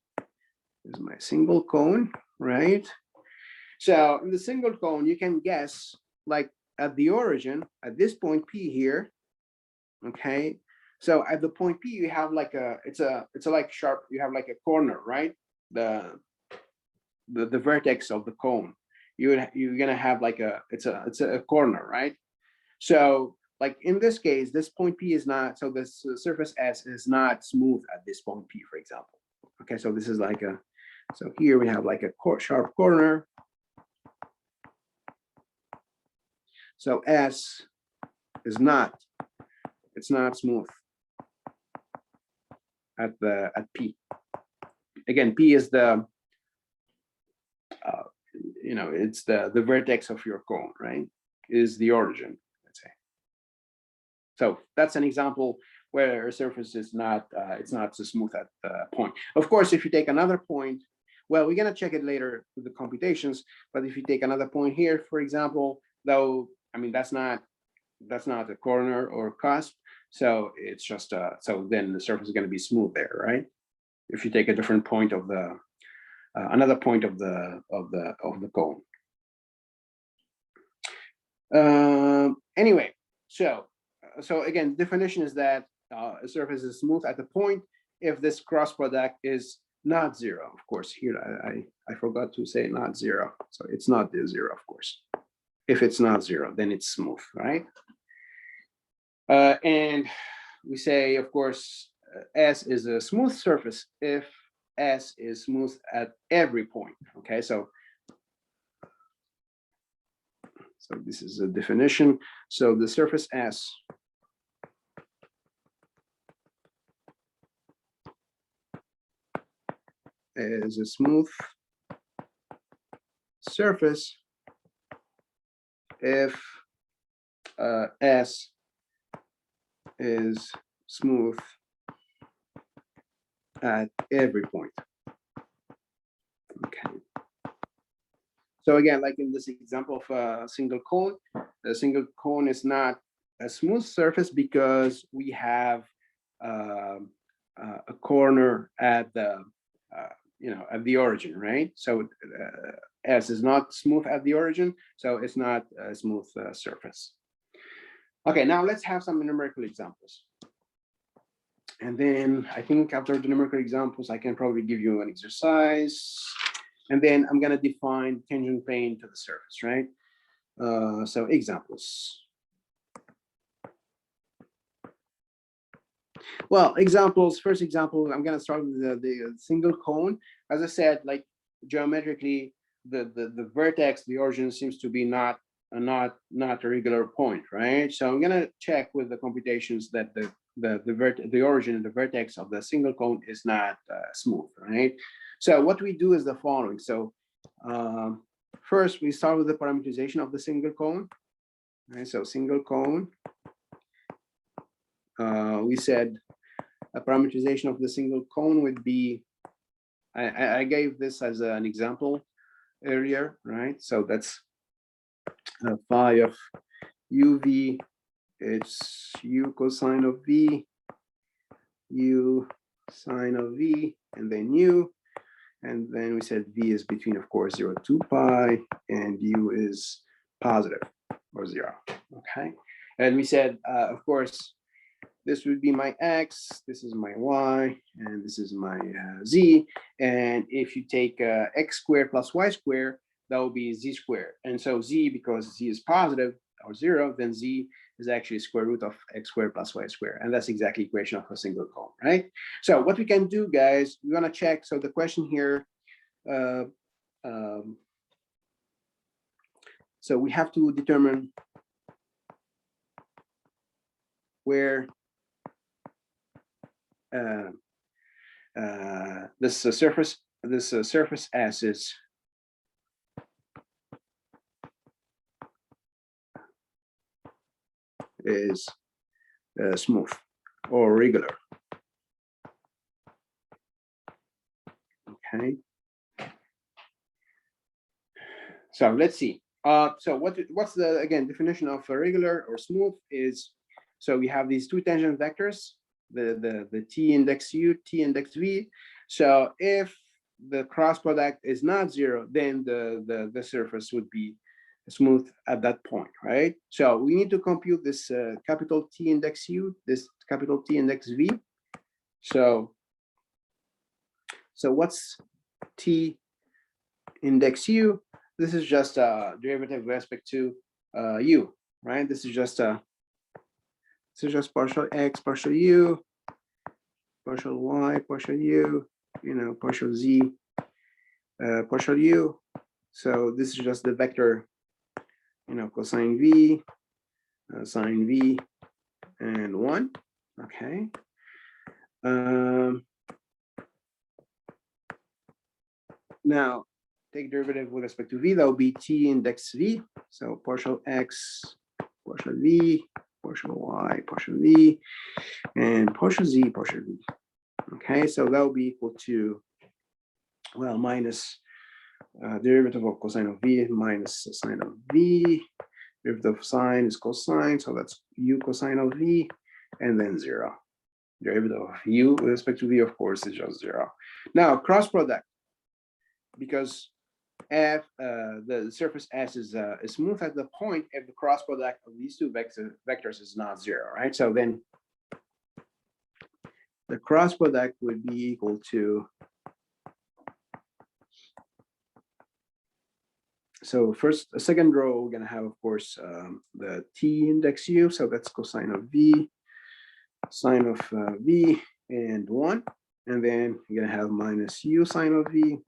is my single cone, right? So in the single cone, you can guess like at the origin, at this point P here, okay? So at the point P, you have like it's a like sharp, you have like a corner, right? The vertex of the cone. You're gonna have like it's a corner, right? So like in this case, this point P is not, so this surface S is not smooth at this point P, for example. Okay, so this is like so here we have like a sharp corner. So S is not, it's not smooth at P. Again, P is the you know, it's the vertex of your cone, right? Is the origin, let's say. So that's an example where a surface is not it's not so smooth at the point. Of course, if you take another point Well, we're gonna check it later with the computations, but if you take another point here, for example, though, I mean, that's not a corner or cusp, so it's just so then the surface is going to be smooth there, right? If you take a different point of the another point of the cone. Anyway, so again, definition is that a surface is smooth at the point if this cross product is not zero. Of course, here I forgot to say not zero, so it's not the zero, of course. If it's not zero, then it's smooth, right? And we say, of course, S is a smooth surface if S is smooth at every point. Okay, so this is a definition. So the surface S is a smooth surface if S is smooth at every point. Okay. So again, like in this example of a single cone is not a smooth surface because we have a corner at the at the origin, right? So S is not smooth at the origin, so it's not a smooth surface. Okay, now let's have some numerical examples. And then I think after the numerical examples, I can probably give you an exercise. And then I'm going to define tangent plane to the surface, right? So examples. Well, examples, first example, I'm going to start with the single cone. As I said, like geometrically, the vertex, the origin seems to be not a regular point, right? So I'm going to check with the computations that the origin and the vertex of the single cone is not smooth, right? So what we do is the following. So first we start with the parameterization of the single cone. Right? So single cone, we said a parameterization of the single cone would be, I gave this as an example earlier, right? So that's phi of uv, it's u cosine of v, u sine of v, and then u. And then we said v is between, of course, 0 to pi, and u is positive or 0. Okay. And we said, of course, this would be my x, this is my y, and this is my z. And if you take x squared plus y squared, that will be z squared. And so z, because z is positive or 0, then z is actually square root of x squared plus y squared. And that's exactly equation of a single cone, right? So what we can do, guys, we want to check. So the question here, so we have to determine where this surface S is smooth or regular. Okay. So let's see. So what's the, again, definition of a regular or smooth is, so we have these two tangent vectors, the t index u, t index v. So if the cross product is not 0, then the surface would be smooth at that point, right? So we need to compute this capital T index u, this capital T index v. So what's T index u? This is just a derivative with respect to u, right? This is just partial x, partial u, partial y, partial u, partial z, partial u. So this is just the vector, cosine v, sine v, and 1. Okay. Now take derivative with respect to v, that will be t index v. So partial x, partial v, partial y, partial v, and partial z, partial v. Okay, so that will be equal to well, minus derivative of cosine of v minus sine of v. Derivative of sine is cosine, so that's u cosine of v, and then 0. Derivative of u with respect to v, of course, is just 0. Now, cross product, because f the surface S is smooth at the point if the cross product of these two vectors is not 0, right? So then the cross product would be equal to, so first, a second row, we're going to have, of course, the t index u, so that's cosine of v, sine of v, and 1. And then you're going to have minus u sine of v,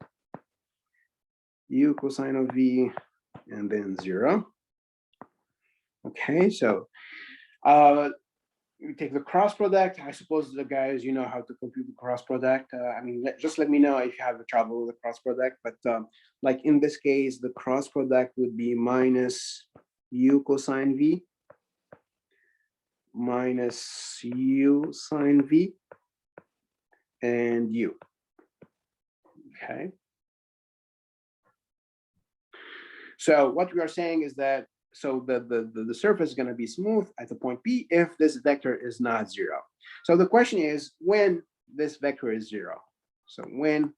u cosine of v, and then 0. Okay, so we take the cross product. I suppose the guys, you know how to compute the cross product. I mean, just let me know if you have the trouble with the cross product. But like in this case, the cross product would be minus u cosine v minus u sine v and u. Okay. So what we are saying is that, so the surface is going to be smooth at the point P if this vector is not 0. So the question is when this vector is 0. So when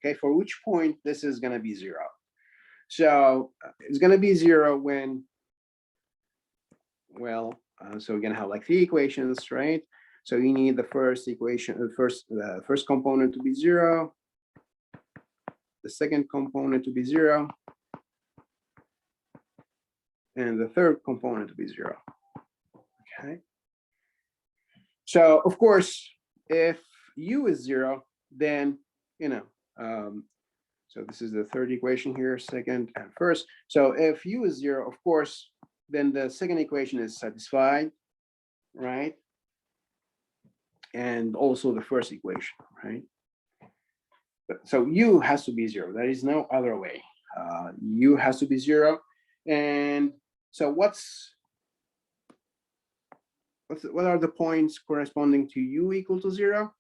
okay, for which point this is going to be 0. So it's going to be 0 when, well, so we're going to have like 3 equations, right? So you need the first equation, the first component to be 0, the second component to be 0, and the third component to be 0. Okay. So of course, if u is 0, then so this is the third equation here, second and first. So if u is 0, of course, then the second equation is satisfied, right? And also the first equation, right? So u has to be 0. There is no other way. U has to be 0. And so what are the points corresponding to u equal to 0?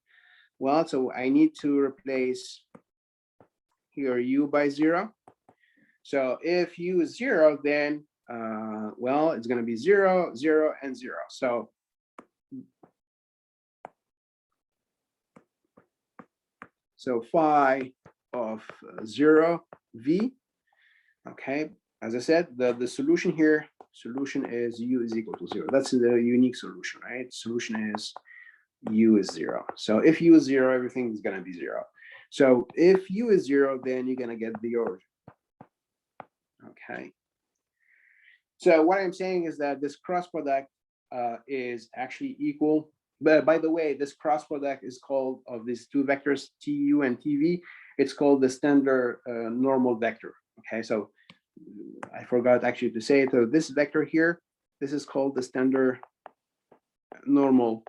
Well, so I need to replace here u by 0. So if u is 0, then well, it's going to be 0, 0, and 0. So phi of 0 v. Okay, as I said, the solution here, solution is u is equal to 0. That's the unique solution, right? Solution is u is 0. So if u is 0, everything is going to be 0. So if u is 0, then you're going to get the origin. Okay. So what I'm saying is that this cross product is actually equal. But by the way, this cross product is called, of these two vectors, tu and tv, it's called the standard normal vector. Okay, so I forgot actually to say it. So this vector here, this is called the standard normal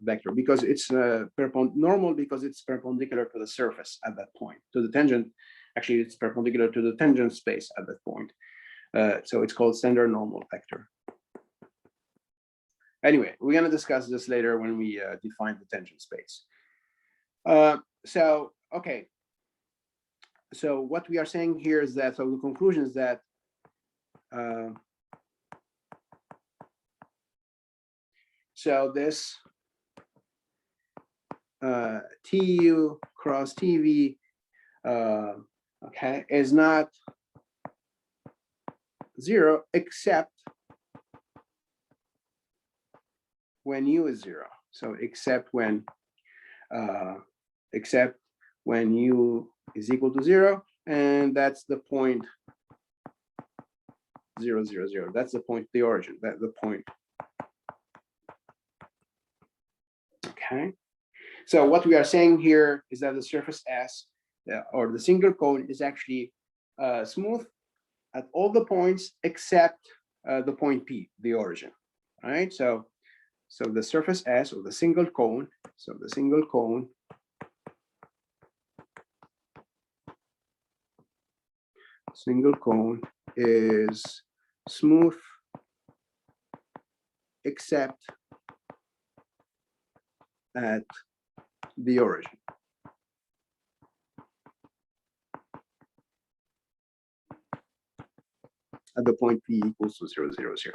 vector because it's normal because it's perpendicular to the surface at that point, to the tangent. Actually, it's perpendicular to the tangent space at that point. So it's called standard normal vector. Anyway, we're going to discuss this later when we define the tangent space. So, okay. So what we are saying here is that, so the conclusion is that so this tu cross tv okay, is not 0 except when u is 0. So except when u is equal to 0, and that's the point 0, 0, 0. That's the point, the origin, that's the point. Okay. So what we are saying here is that the surface S, or the single cone, is actually smooth at all the points except the point P, the origin. All right. So the surface S, or the single cone, so the single cone is smooth except at the origin. At the point p equals to 0, 0, 0.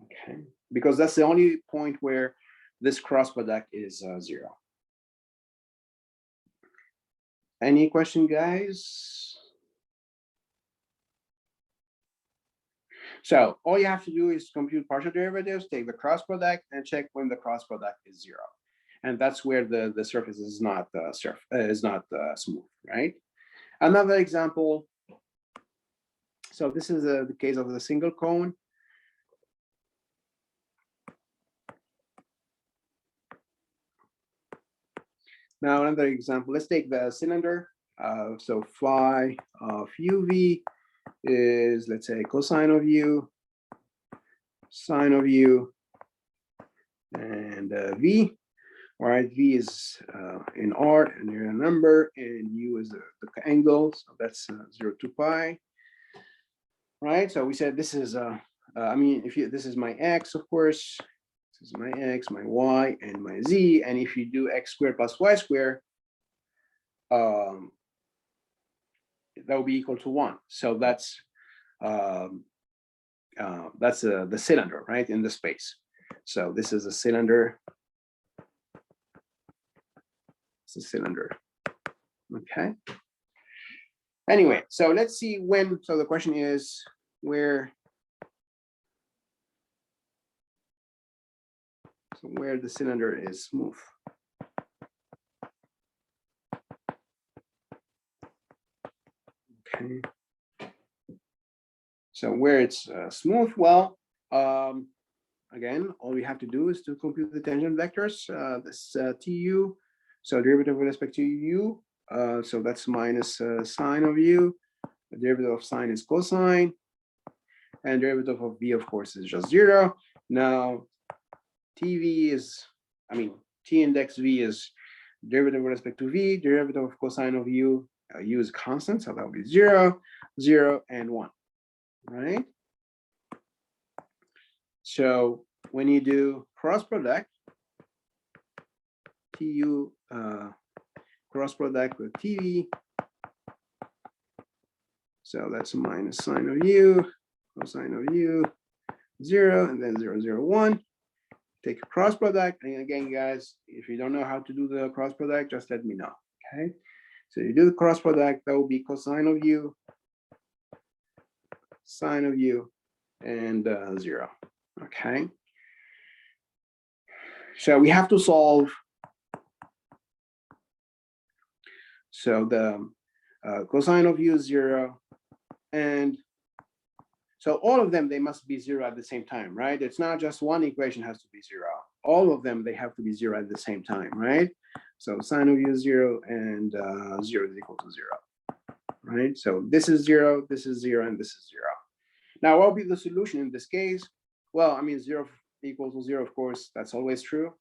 Okay, because that's the only point where this cross product is 0. Any question, guys? So all you have to do is compute partial derivatives, take the cross product, and check when the cross product is 0. And that's where the surface is not smooth, right? Another example. So this is the case of the single cone. Now another example. Let's take the cylinder. So phi of uv is, let's say, cosine of u, sine of u, and v. All right, v is in art and a number, and u is the angle. So that's 0 to pi. Right. So we said this is I mean, this is my x, of course. This is my x, my y, and my z. And if you do x squared plus y squared, that will be equal to 1. So that's the cylinder, right, in the space. So this is a cylinder. It's a cylinder. Okay. Anyway, so let's see when. So the question is where. So where the cylinder is smooth. Okay. So where it's smooth, well, again, all we have to do is to compute the tangent vectors. This tu, so derivative with respect to u. So that's minus sine of u. The derivative of sine is cosine, and derivative of v, of course, is just 0. Now, tv is, I mean, t index v is derivative with respect to v, derivative of cosine of u. U is constant, so that will be 0, 0, and 1, right? So when you do cross product, tu cross product with tv, so that's minus sine of u, cosine of u, 0, and then 0, 0, 1. Take a cross product, and again, guys, if you don't know how to do the cross product, just let me know. Okay, so you do the cross product, that will be cosine of u, sine of u, and 0. Okay, so we have to solve. So the cosine of u is 0, and so all of them, they must be 0 at the same time, right? It's not just one equation has to be 0. All of them, they have to be 0 at the same time, right? So sine of u is 0, and 0 is equal to 0, right? So this is 0, this is 0, and this is 0. Now, what will be the solution in this case? Well, I mean, 0 equals to 0, of course, that's always true.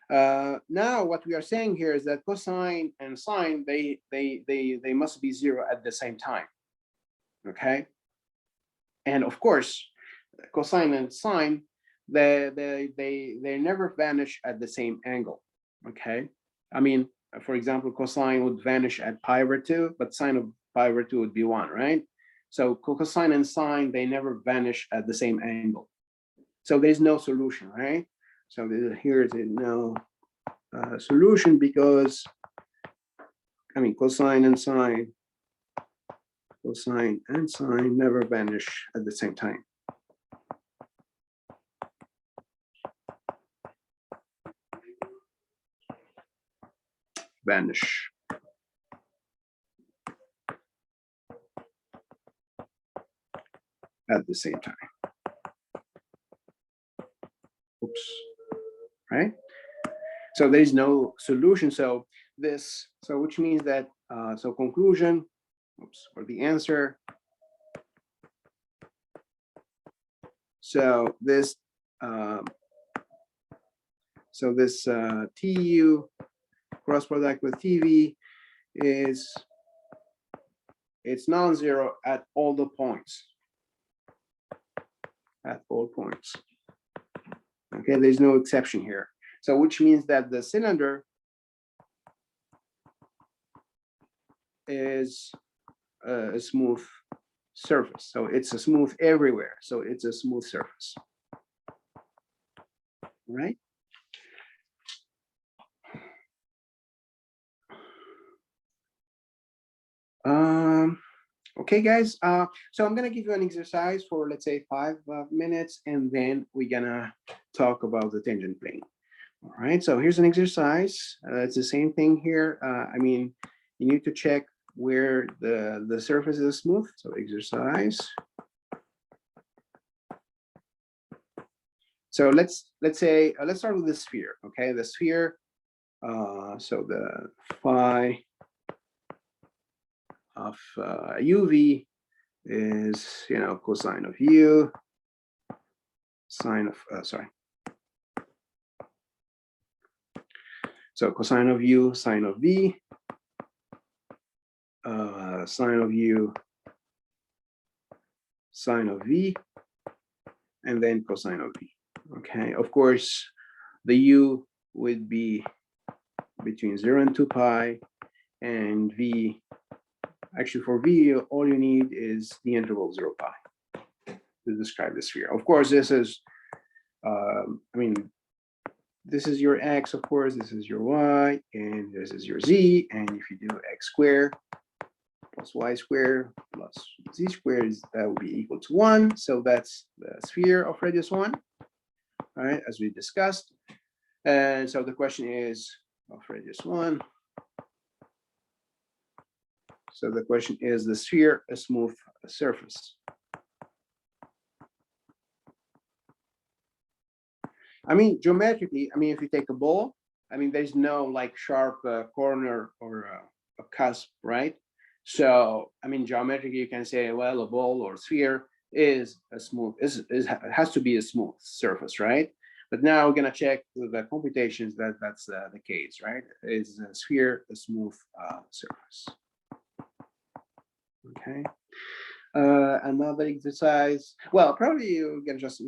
Now, what we are saying here is that cosine and sine, they must be 0 at the same time, okay? And of course, cosine and sine, they never vanish at the same angle, okay? I mean, for example, cosine would vanish at pi over 2, but sine of pi over 2 would be 1, right? So cosine and sine, they never vanish at the same angle. So there's no solution, right? So here is no solution because, I mean, cosine and sine never vanish at the same time. Vanish. At the same time. Oops. Right? So there is no solution. So this, so which means that, so conclusion, oops, or the answer. So this, TU cross product with TV is, it's non-zero at all the points. At all points. Okay, there's no exception here. So which means that the cylinder is a smooth surface. So it's a smooth everywhere. So it's a smooth surface, right? Okay, guys. So I'm gonna give you an exercise for, let's say, 5 minutes, and then we're gonna talk about the tangent plane. All right. So here's an exercise. It's the same thing here. I mean, you need to check where the surface is smooth. So exercise. So let's say let's start with the sphere. Okay, the sphere. So the phi of uv is, you know, cosine of u, sine of sorry. So cosine of u, sine of v, sine of u, sine of v, and then cosine of v. Okay, of course, the u would be between 0 and 2 pi, and v, actually for v, all you need is the interval 0 pi to describe the sphere. Of course, this is, I mean, this is your x, of course, this is your y, and this is your z, and if you do x squared plus y squared plus z squared, that will be equal to 1. So that's the sphere of radius 1, all right, as we discussed. And so the question is of radius 1. So the question is the sphere a smooth surface? I mean, geometrically, I mean, if you take a ball, I mean, there's no like sharp corner or a cusp, right? So, I mean, geometrically, you can say, well, a ball or sphere is a smooth, has to be a smooth surface, right? But now we're gonna check with the computations that that's the case, right? Is a sphere a smooth surface? Okay. Another exercise. Well, probably we can just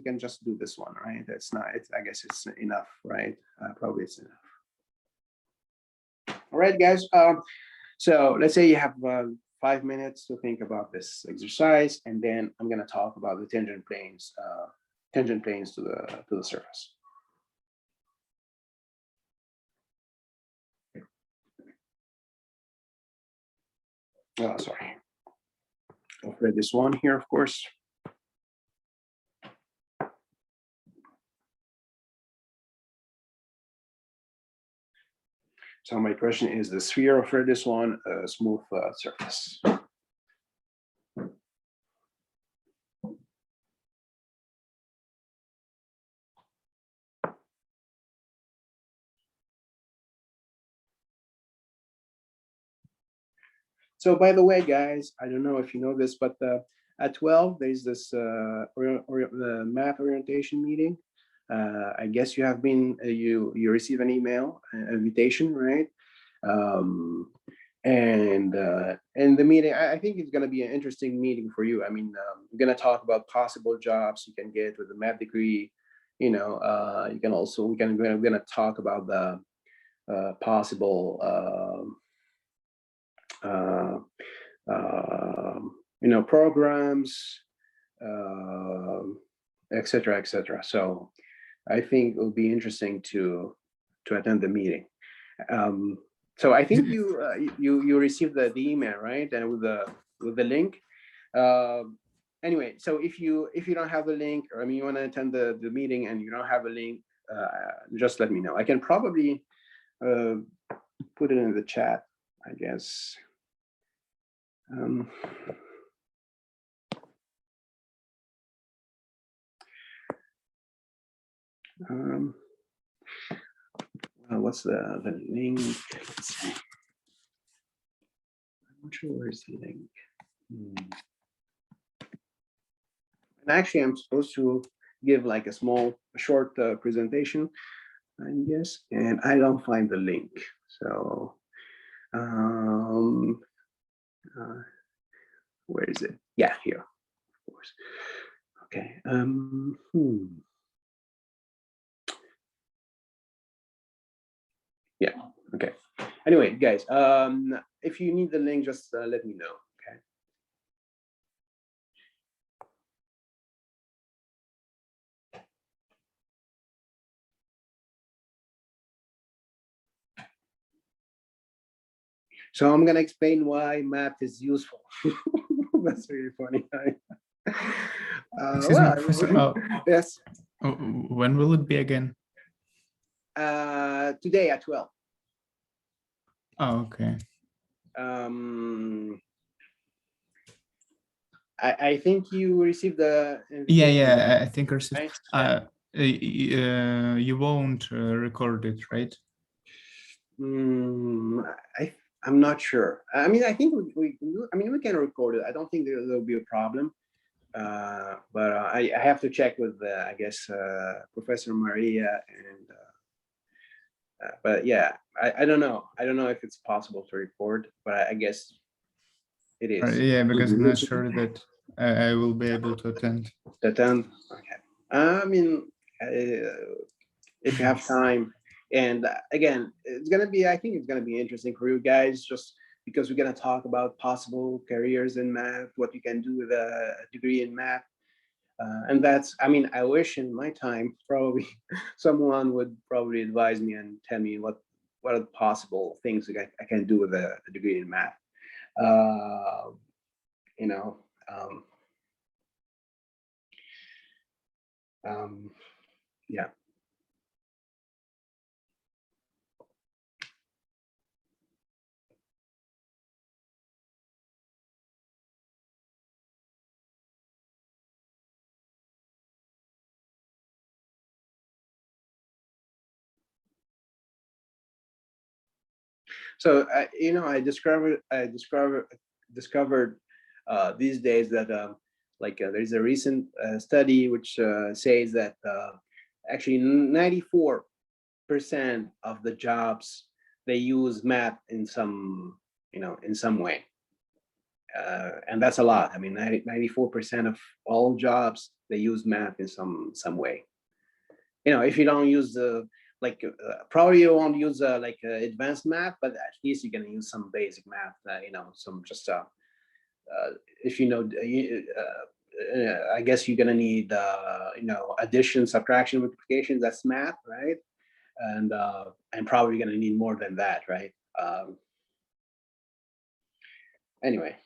do this one, right? It's not. It's, I guess it's enough, right? Probably it's enough. All right, guys. So let's say you have 5 minutes to think about this exercise, and then I'm going to talk about the tangent planes to the surface. Oh, sorry. I'll read this one here, of course. So my question is the sphere of radius 1 a smooth surface? So by the way, guys, I don't know if you know this, but at 12, there's this the math orientation meeting. I guess you have been, you receive an email invitation, right? And the meeting, I think it's going to be an interesting meeting for you. I mean, we're going to talk about possible jobs you can get with a math degree. You know, you can also, we're going to talk about the possible you know, programs, et cetera, et cetera. So I think it will be interesting to attend the meeting. So I think you received the email, right? And with the link. Anyway, so if you don't have the link, or I mean, you want to attend the meeting and you don't have a link, just let me know. I can probably put it in the chat, I guess. What's the link? Let's see. I'm not sure where's the link. And actually, I'm supposed to give like a short presentation, I guess, and I don't find the link. So, where is it? Yeah, here, of course. Okay. Yeah. Okay. Anyway, guys, if you need the link, just let me know. Okay. So I'm gonna explain why math is useful. That's really funny. Excuse me, Professor. Yes. When will it be again? Today at 12. Oh, okay. I think you received the Yeah, invitation. I think I received. Right? You won't record it, right? I'm not sure. I mean, I think we can record it. I don't think there'll be a problem. But I have to check with I guess Professor Maria and but yeah, I don't know. I don't know if it's possible to record, but I guess it is. Yeah, because I'm not sure that I will be able to attend. Okay. I mean, if you have time, and again, it's gonna be. I think it's gonna be interesting for you guys, just because we're gonna talk about possible careers in math, what you can do with a degree in math. And that's, I mean, I wish in my time, probably someone would probably advise me and tell me what are the possible things I can do with a degree in math. You know, yeah. So I discovered these days that there's a recent study which says that actually 94% of the jobs they use math in some in some way, and that's a lot. I mean, 94% of all jobs they use math in some way. If you don't use the probably you won't use advanced math, but at least you're gonna use some basic math. Some just if I guess you're gonna need addition, subtraction, multiplication. That's math, right? And probably gonna need more than that, right? Anyway.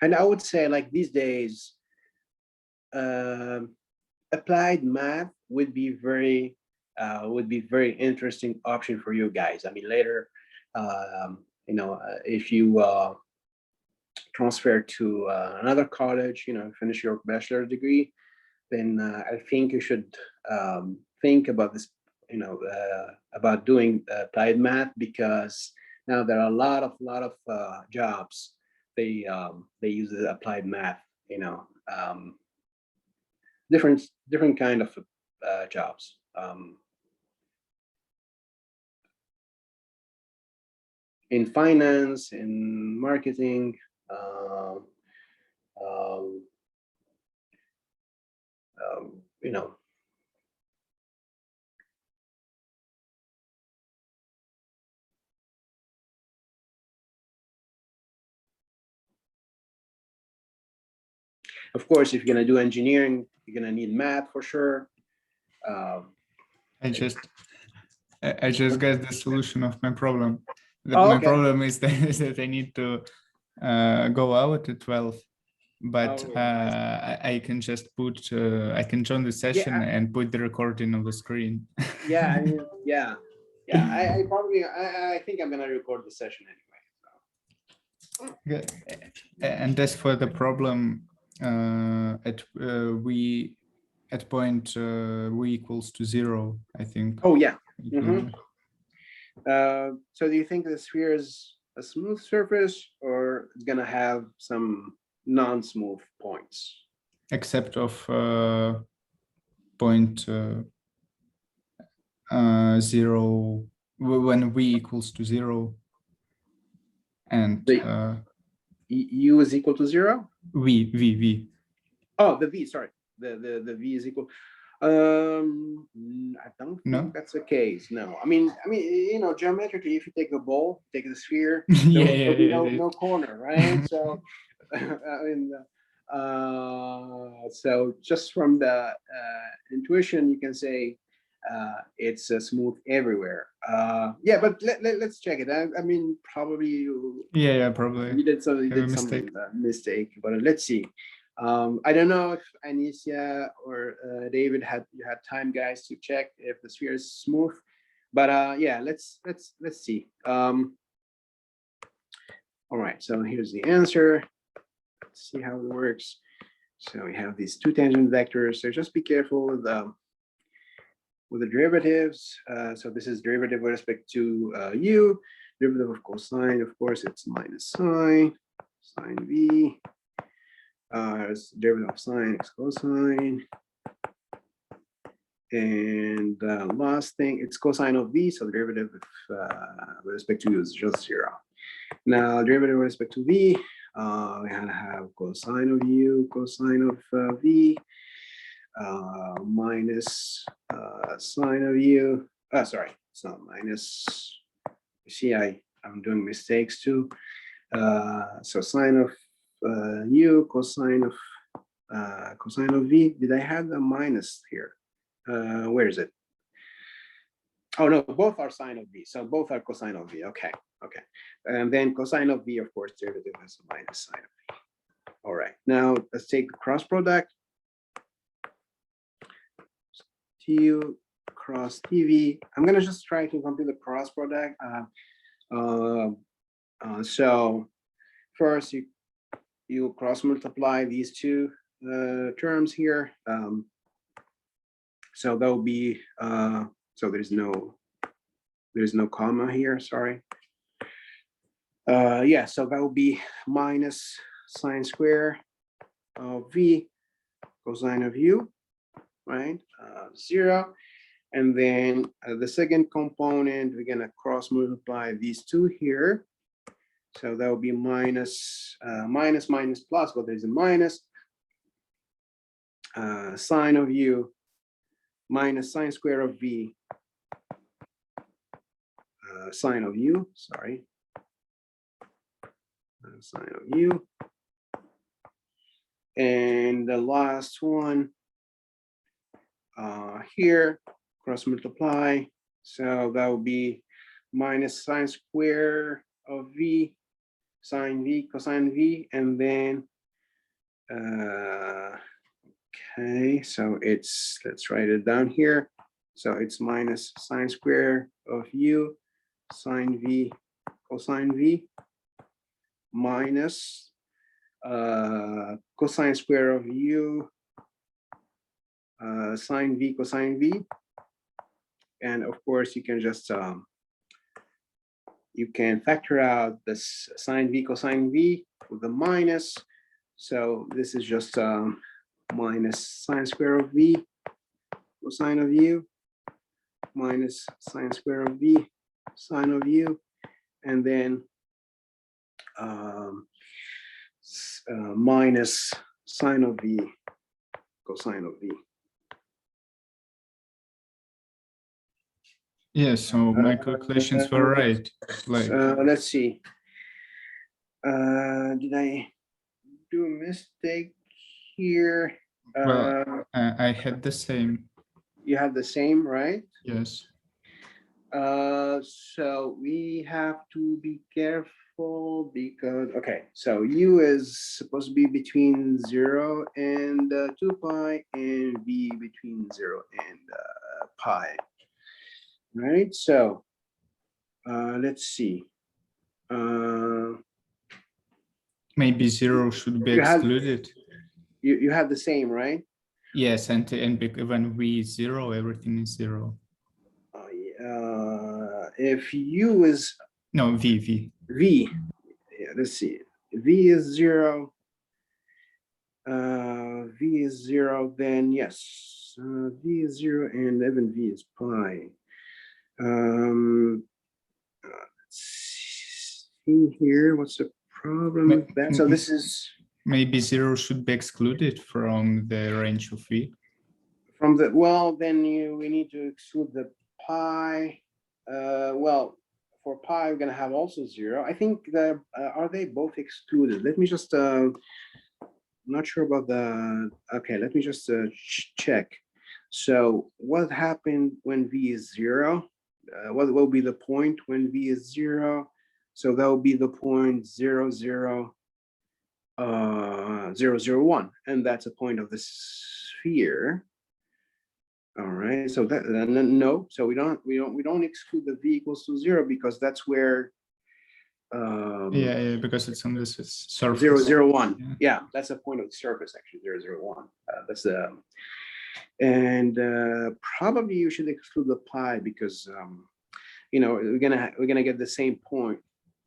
And I would say, like, these days, applied math would be very interesting option for you guys. I mean, later, if you transfer to another college, finish your bachelor degree, then I think you should think about this, about doing applied math, because now there are a lot of jobs they use the applied math. Different kind of jobs. In finance, in marketing, um, you know. Of course, if you're gonna do engineering, you're gonna need math for sure. I just got the solution of my problem. Oh, My okay. problem is that I need to go out at 12, but I can just put I can join the session and put the recording on the screen. Yeah, I mean, yeah. I probably I think I'm gonna record the session anyway. Good. And as for the problem at point v equals to 0, I think. Oh yeah. So do you think the sphere is a smooth surface, or it's gonna have some non-smooth points? Except of point 0 when v equals to 0, and u is equal to 0. v. Oh, the v. Sorry, the v is equal. I don't think that's the case. No, I mean, you know, geometrically, if you take a ball, take the sphere, there'll be no corner, right? So, I mean, so just from the intuition, you can say it's smooth everywhere. Yeah, but let's check it. I mean, probably you. Yeah, probably. You did some mistake, but let's see. I don't know if Anicia or David had time, guys, to check if the sphere is smooth, but yeah, let's see. All right, so here's the answer. Let's see how it works. So we have these two tangent vectors. So just be careful with the derivatives. So this is derivative with respect to u. Derivative of cosine, of course, it's minus sine v. Derivative of sine is cosine. And the last thing, it's cosine of v, so the derivative with respect to u is just 0. Now, derivative with respect to v, we have cosine of u, cosine of v, minus sine of u. Sorry, it's not minus. You see, I'm doing mistakes too. So sine of u, cosine of v. Did I have the minus here? Where is it? Oh no, both are sine of v. So both are cosine of v. Okay. And then cosine of v, of course, derivative is minus sine of v. All right. Now let's take the cross product. Tu cross tv. I'm gonna just try to complete the cross product. So first you cross multiply these two terms here. So that will be so there's no comma here. Sorry. Yeah. So that will be minus sine square of v cosine of u, right? 0. And then the second component, we're gonna cross multiply these two here. So that will be minus plus, but there's a minus sine of u minus sine square of v sine of u, sorry, sine of u. And the last one here, cross multiply. So that will be minus sine square of v sine v cosine v, and then okay, so let's write it down here. So it's minus sine square of u sine v cosine v minus cosine square of u sine v cosine v. And of course, you can just you can factor out this sine v cosine v with the minus. So this is just minus sine square of v cosine of u minus sine square of v sine of u, and then minus sine of v cosine of v. Yes, so my calculations were right. Like, let's see. Did I do a mistake here? Well, I had the same. You have the same, right? Yes. So we have to be careful because, okay, so u is supposed to be between 0 and 2 pi, and v between 0 and pi. Right, so let's see. Maybe 0 should be excluded. You have the same, right? Yes, and when v is 0, everything is 0. If u is no v. Yeah, let's see. V is 0. V is 0. Then yes, v is 0, and even v is pi. Let's see here. What's the problem with that? So this is maybe 0 should be excluded from the range of V. from the, well, then we need to exclude the pi. Well, for pi, we're going to have also 0. I think the are they both excluded? Let me just I'm not sure about the, okay, let me just check. So what happened when V is 0? What will be the point when V is 0? So that will be the point 0, 0, 0, 0, 1, and that's a point of the sphere. All right, so that, no, so we don't exclude the V equals to 0 because that's where yeah, because it's on this surface. 0, 0, 1. Yeah, that's the point of the surface actually, 0, 0, 1. That's the and probably you should exclude the pi because you know we're gonna get the same point.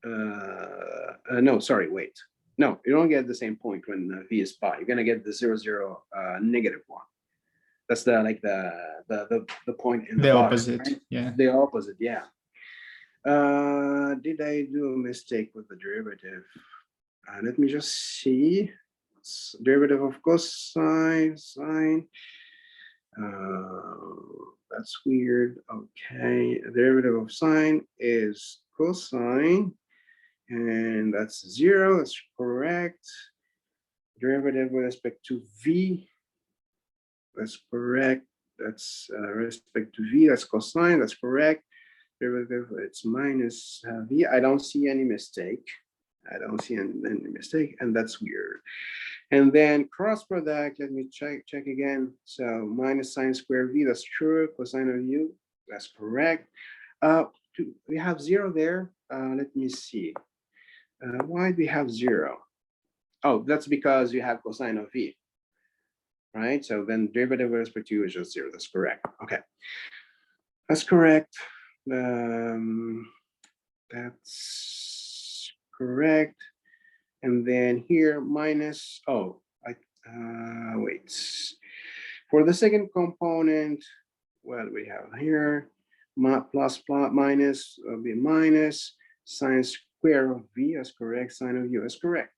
No, sorry, wait. No, you don't get the same point when V is pi. You're gonna get the 0, 0, negative 1. That's the like the point in the bottom, opposite, right? yeah. The opposite, yeah. Did I do a mistake with the derivative? Let me just see. Derivative of cosine, sine. That's weird. Okay, derivative of sine is cosine, and that's 0. That's correct. Derivative with respect to V. That's correct. That's respect to V. That's cosine. That's correct. Derivative, it's minus V. I don't see any mistake. I don't see any mistake, and that's weird. And then cross product, let me check again. So minus sine square V, that's true. Cosine of U, that's correct. We have 0 there. Let me see. Why do we have 0? Oh, that's because you have cosine of V, right? So then derivative with respect to U is just 0. That's correct. Okay, that's correct. That's correct. And then here minus, oh, wait. For the second component, what do we have here? Plus minus will be minus sine square of V, that's correct. Sine of U is correct.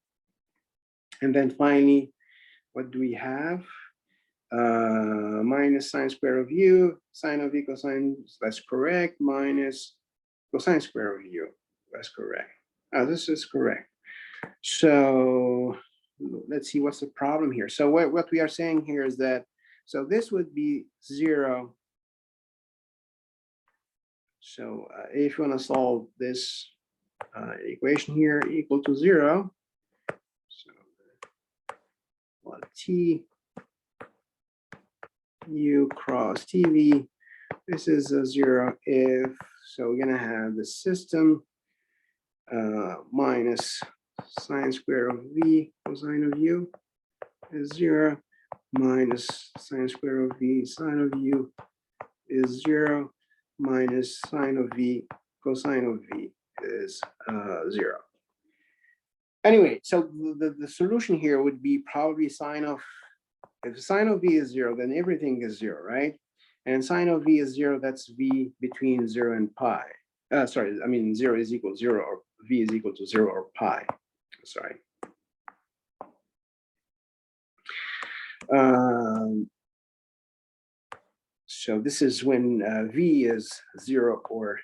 And then finally, what do we have? Minus sine square of U, sine of V cosine, that's correct. Minus cosine square of U, that's correct. This is correct. So let's see what's the problem here. So what we are saying here is that, so this would be 0. So if you want to solve this equation here equal to 0, so well, T U cross TV, this is a 0 if, so we're gonna have the system minus sine square of V cosine of U is 0, minus sine square of V sine of U is 0, minus sine of V cosine of V is 0. Anyway, so the solution here would be probably sine of, if sine of V is 0, then everything is 0, right? And sine of V is 0, that's V between 0 and pi. Sorry, I mean 0 is equal to 0, or V is equal to 0 or pi. Sorry. So this is when V is 0, or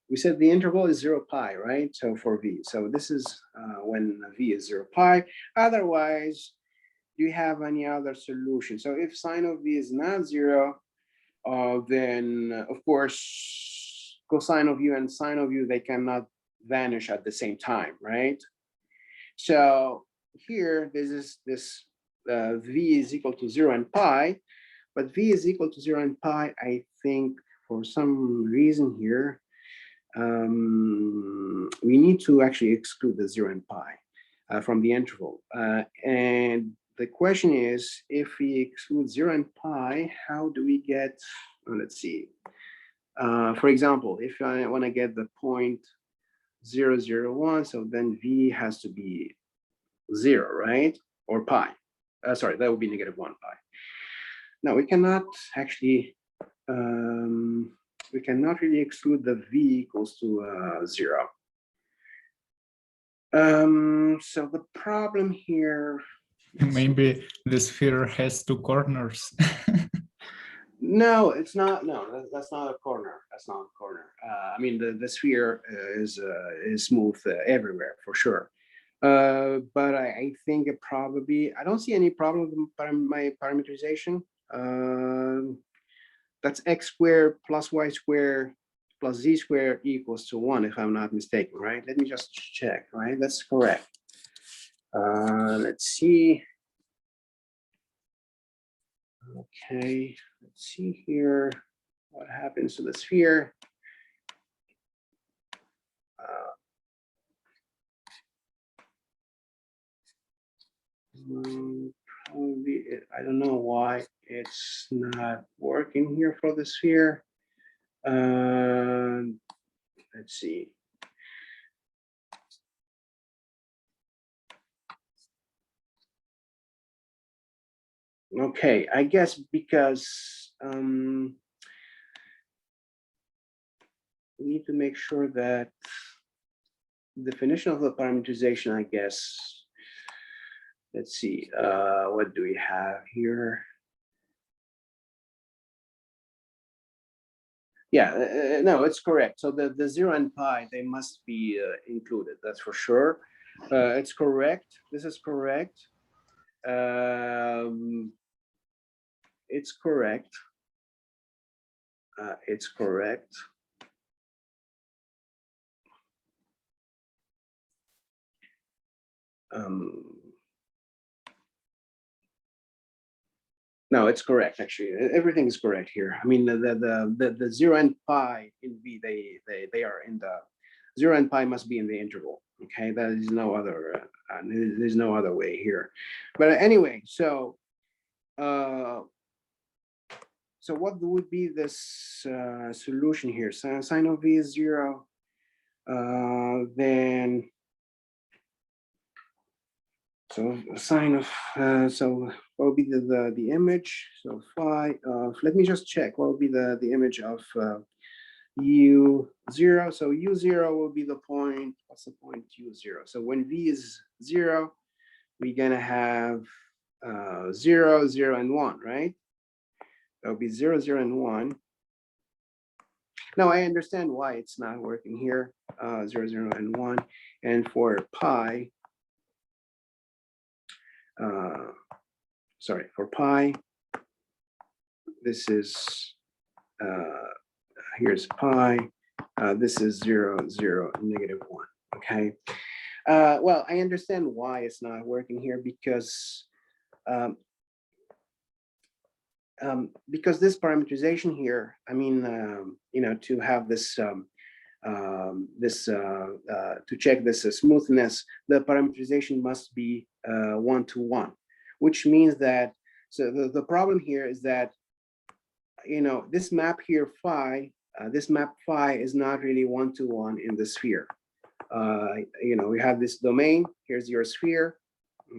we said the interval is 0 pi, right? So for V, so this is when V is 0 pi. Otherwise, do you have any other solution? So if sine of V is not 0, then of course cosine of U and sine of U, they cannot vanish at the same time, right? So here this is this V is equal to 0 and pi, but V is equal to 0 and pi, I think for some reason here, we need to actually exclude the 0 and pi from the interval. And the question is, if we exclude 0 and pi, how do we get, let's see. For example, if I want to get the point 0, 0, 1, so then V has to be 0, right? Or pi. Sorry, that would be negative 1 pi. Now we cannot actually we cannot really exclude the v equals to 0. So the problem here. Maybe the sphere has 2 corners. No, it's not. No, that's not a corner. That's not a corner. I mean, the sphere is smooth everywhere for sure. But I think it probably, I don't see any problem with my parameterization. That's x squared plus y squared plus z squared equals to 1, if I'm not mistaken, right? Let me just check, right? That's correct. Let's see. Okay, let's see here what happens to the sphere. Probably, I don't know why it's not working here for the sphere. Let's see. Okay, I guess because we need to make sure that definition of the parameterization, I guess. Let's see, what do we have here? Yeah, no, it's correct. So the 0 and pi, they must be included, that's for sure. It's correct. This is correct. It's correct. It's correct. No, it's correct. Actually, everything is correct here. I mean, the 0 and pi in V, they are in the 0 and pi must be in the interval. Okay, there is no other. There's no other way here. But anyway, so so what would be this solution here? Sine of V is 0. Then so sine of so what will be the image? So phi. Let me just check. What will be the image of u0? So u0 will be the point. What's the point u0? So when v is 0, we're gonna have 0, 0, and 1, right? That'll be 0, 0, and 1. Now I understand why it's not working here. 0, 0, and 1. And for pi, sorry, for pi, this is here's pi. This is 0, 0, negative 1. Okay. Well, I understand why it's not working here because this parameterization here, I mean, you know, to have this to check this smoothness, the parameterization must be 1-to-1, which means that, so the problem here is that, you know, this map here phi, this map phi is not really 1-to-1 in the sphere. You know, we have this domain, here's your sphere,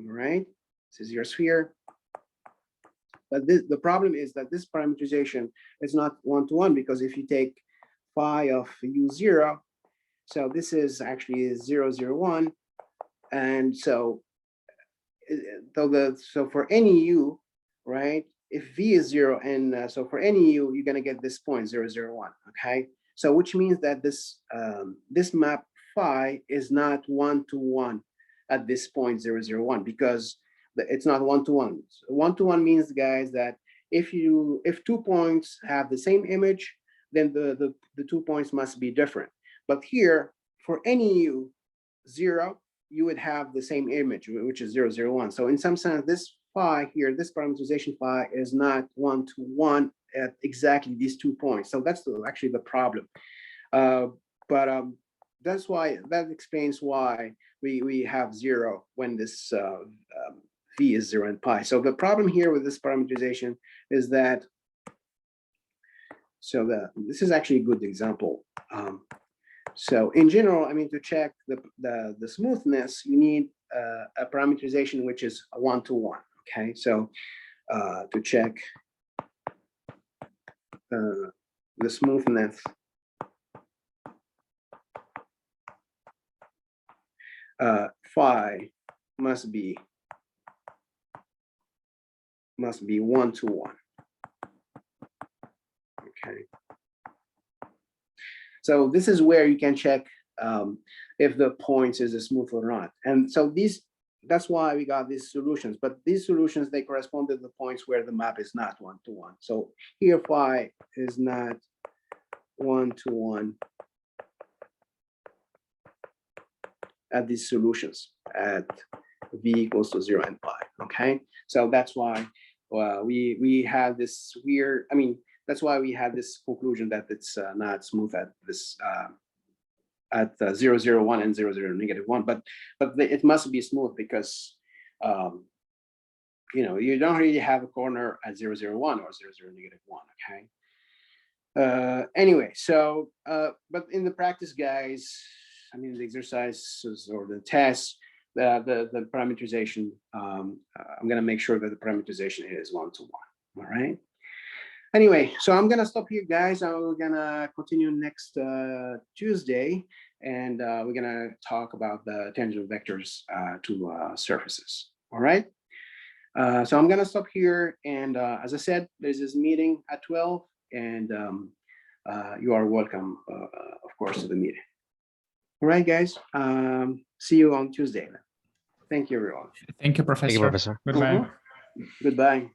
right? This is your sphere. But the problem is that this parameterization is not 1-to-1, because if you take phi of u0, so this is actually 0, 0, 1, and so so for any u, right? If v is 0, and so for any u, you're gonna get this point 0, 0, 1. Okay, so which means that this this map phi is not 1-to-1 at this point 0, 0, 1, because it's not 1-to-1. 1-to-1 means, guys, that if 2 points have the same image, then the 2 points must be different. But here, for any u 0, you would have the same image, which is 0, 0, 1. So in some sense, this phi here, this parameterization phi, is not 1-to-1 at exactly these 2 points. So that's actually the problem. That's why, that explains why we have 0 when this v is 0 and pi. So the problem here with this parameterization is that, so this is actually a good example. So in general, I mean, to check the smoothness, you need a parameterization which is 1-to-1. Okay, so to check the smoothness phi must be 1-to-1. Okay. So this is where you can check if the points is smooth or not. And so that's why we got these solutions. But these solutions, they correspond to the points where the map is not 1-to-1. So here phi is not 1-to-1 at these solutions at v equals to 0 and pi. Okay, so that's why we have this weird. I mean, that's why we have this conclusion that it's not smooth at this at 0, 0, 1 and 0, 0, -1. But it must be smooth because you don't really have a corner at 0, 0, 1 or 0, 0, -1. Okay. Anyway, so but in the practice, guys, I mean, the exercises or the tests, the parameterization, I'm going to make sure that the parameterization is 1-to-1. All right. Anyway, so I'm going to stop here, guys. We're going to continue next Tuesday, and we're going to talk about the tangent vectors to surfaces. All right. So I'm going to stop here. And as I said, there's this meeting at 12, and you are welcome, of course, to the meeting. All right, guys. See you on Tuesday. Thank you, everyone. Thank you, Professor. Thank you, Professor. Goodbye. Goodbye.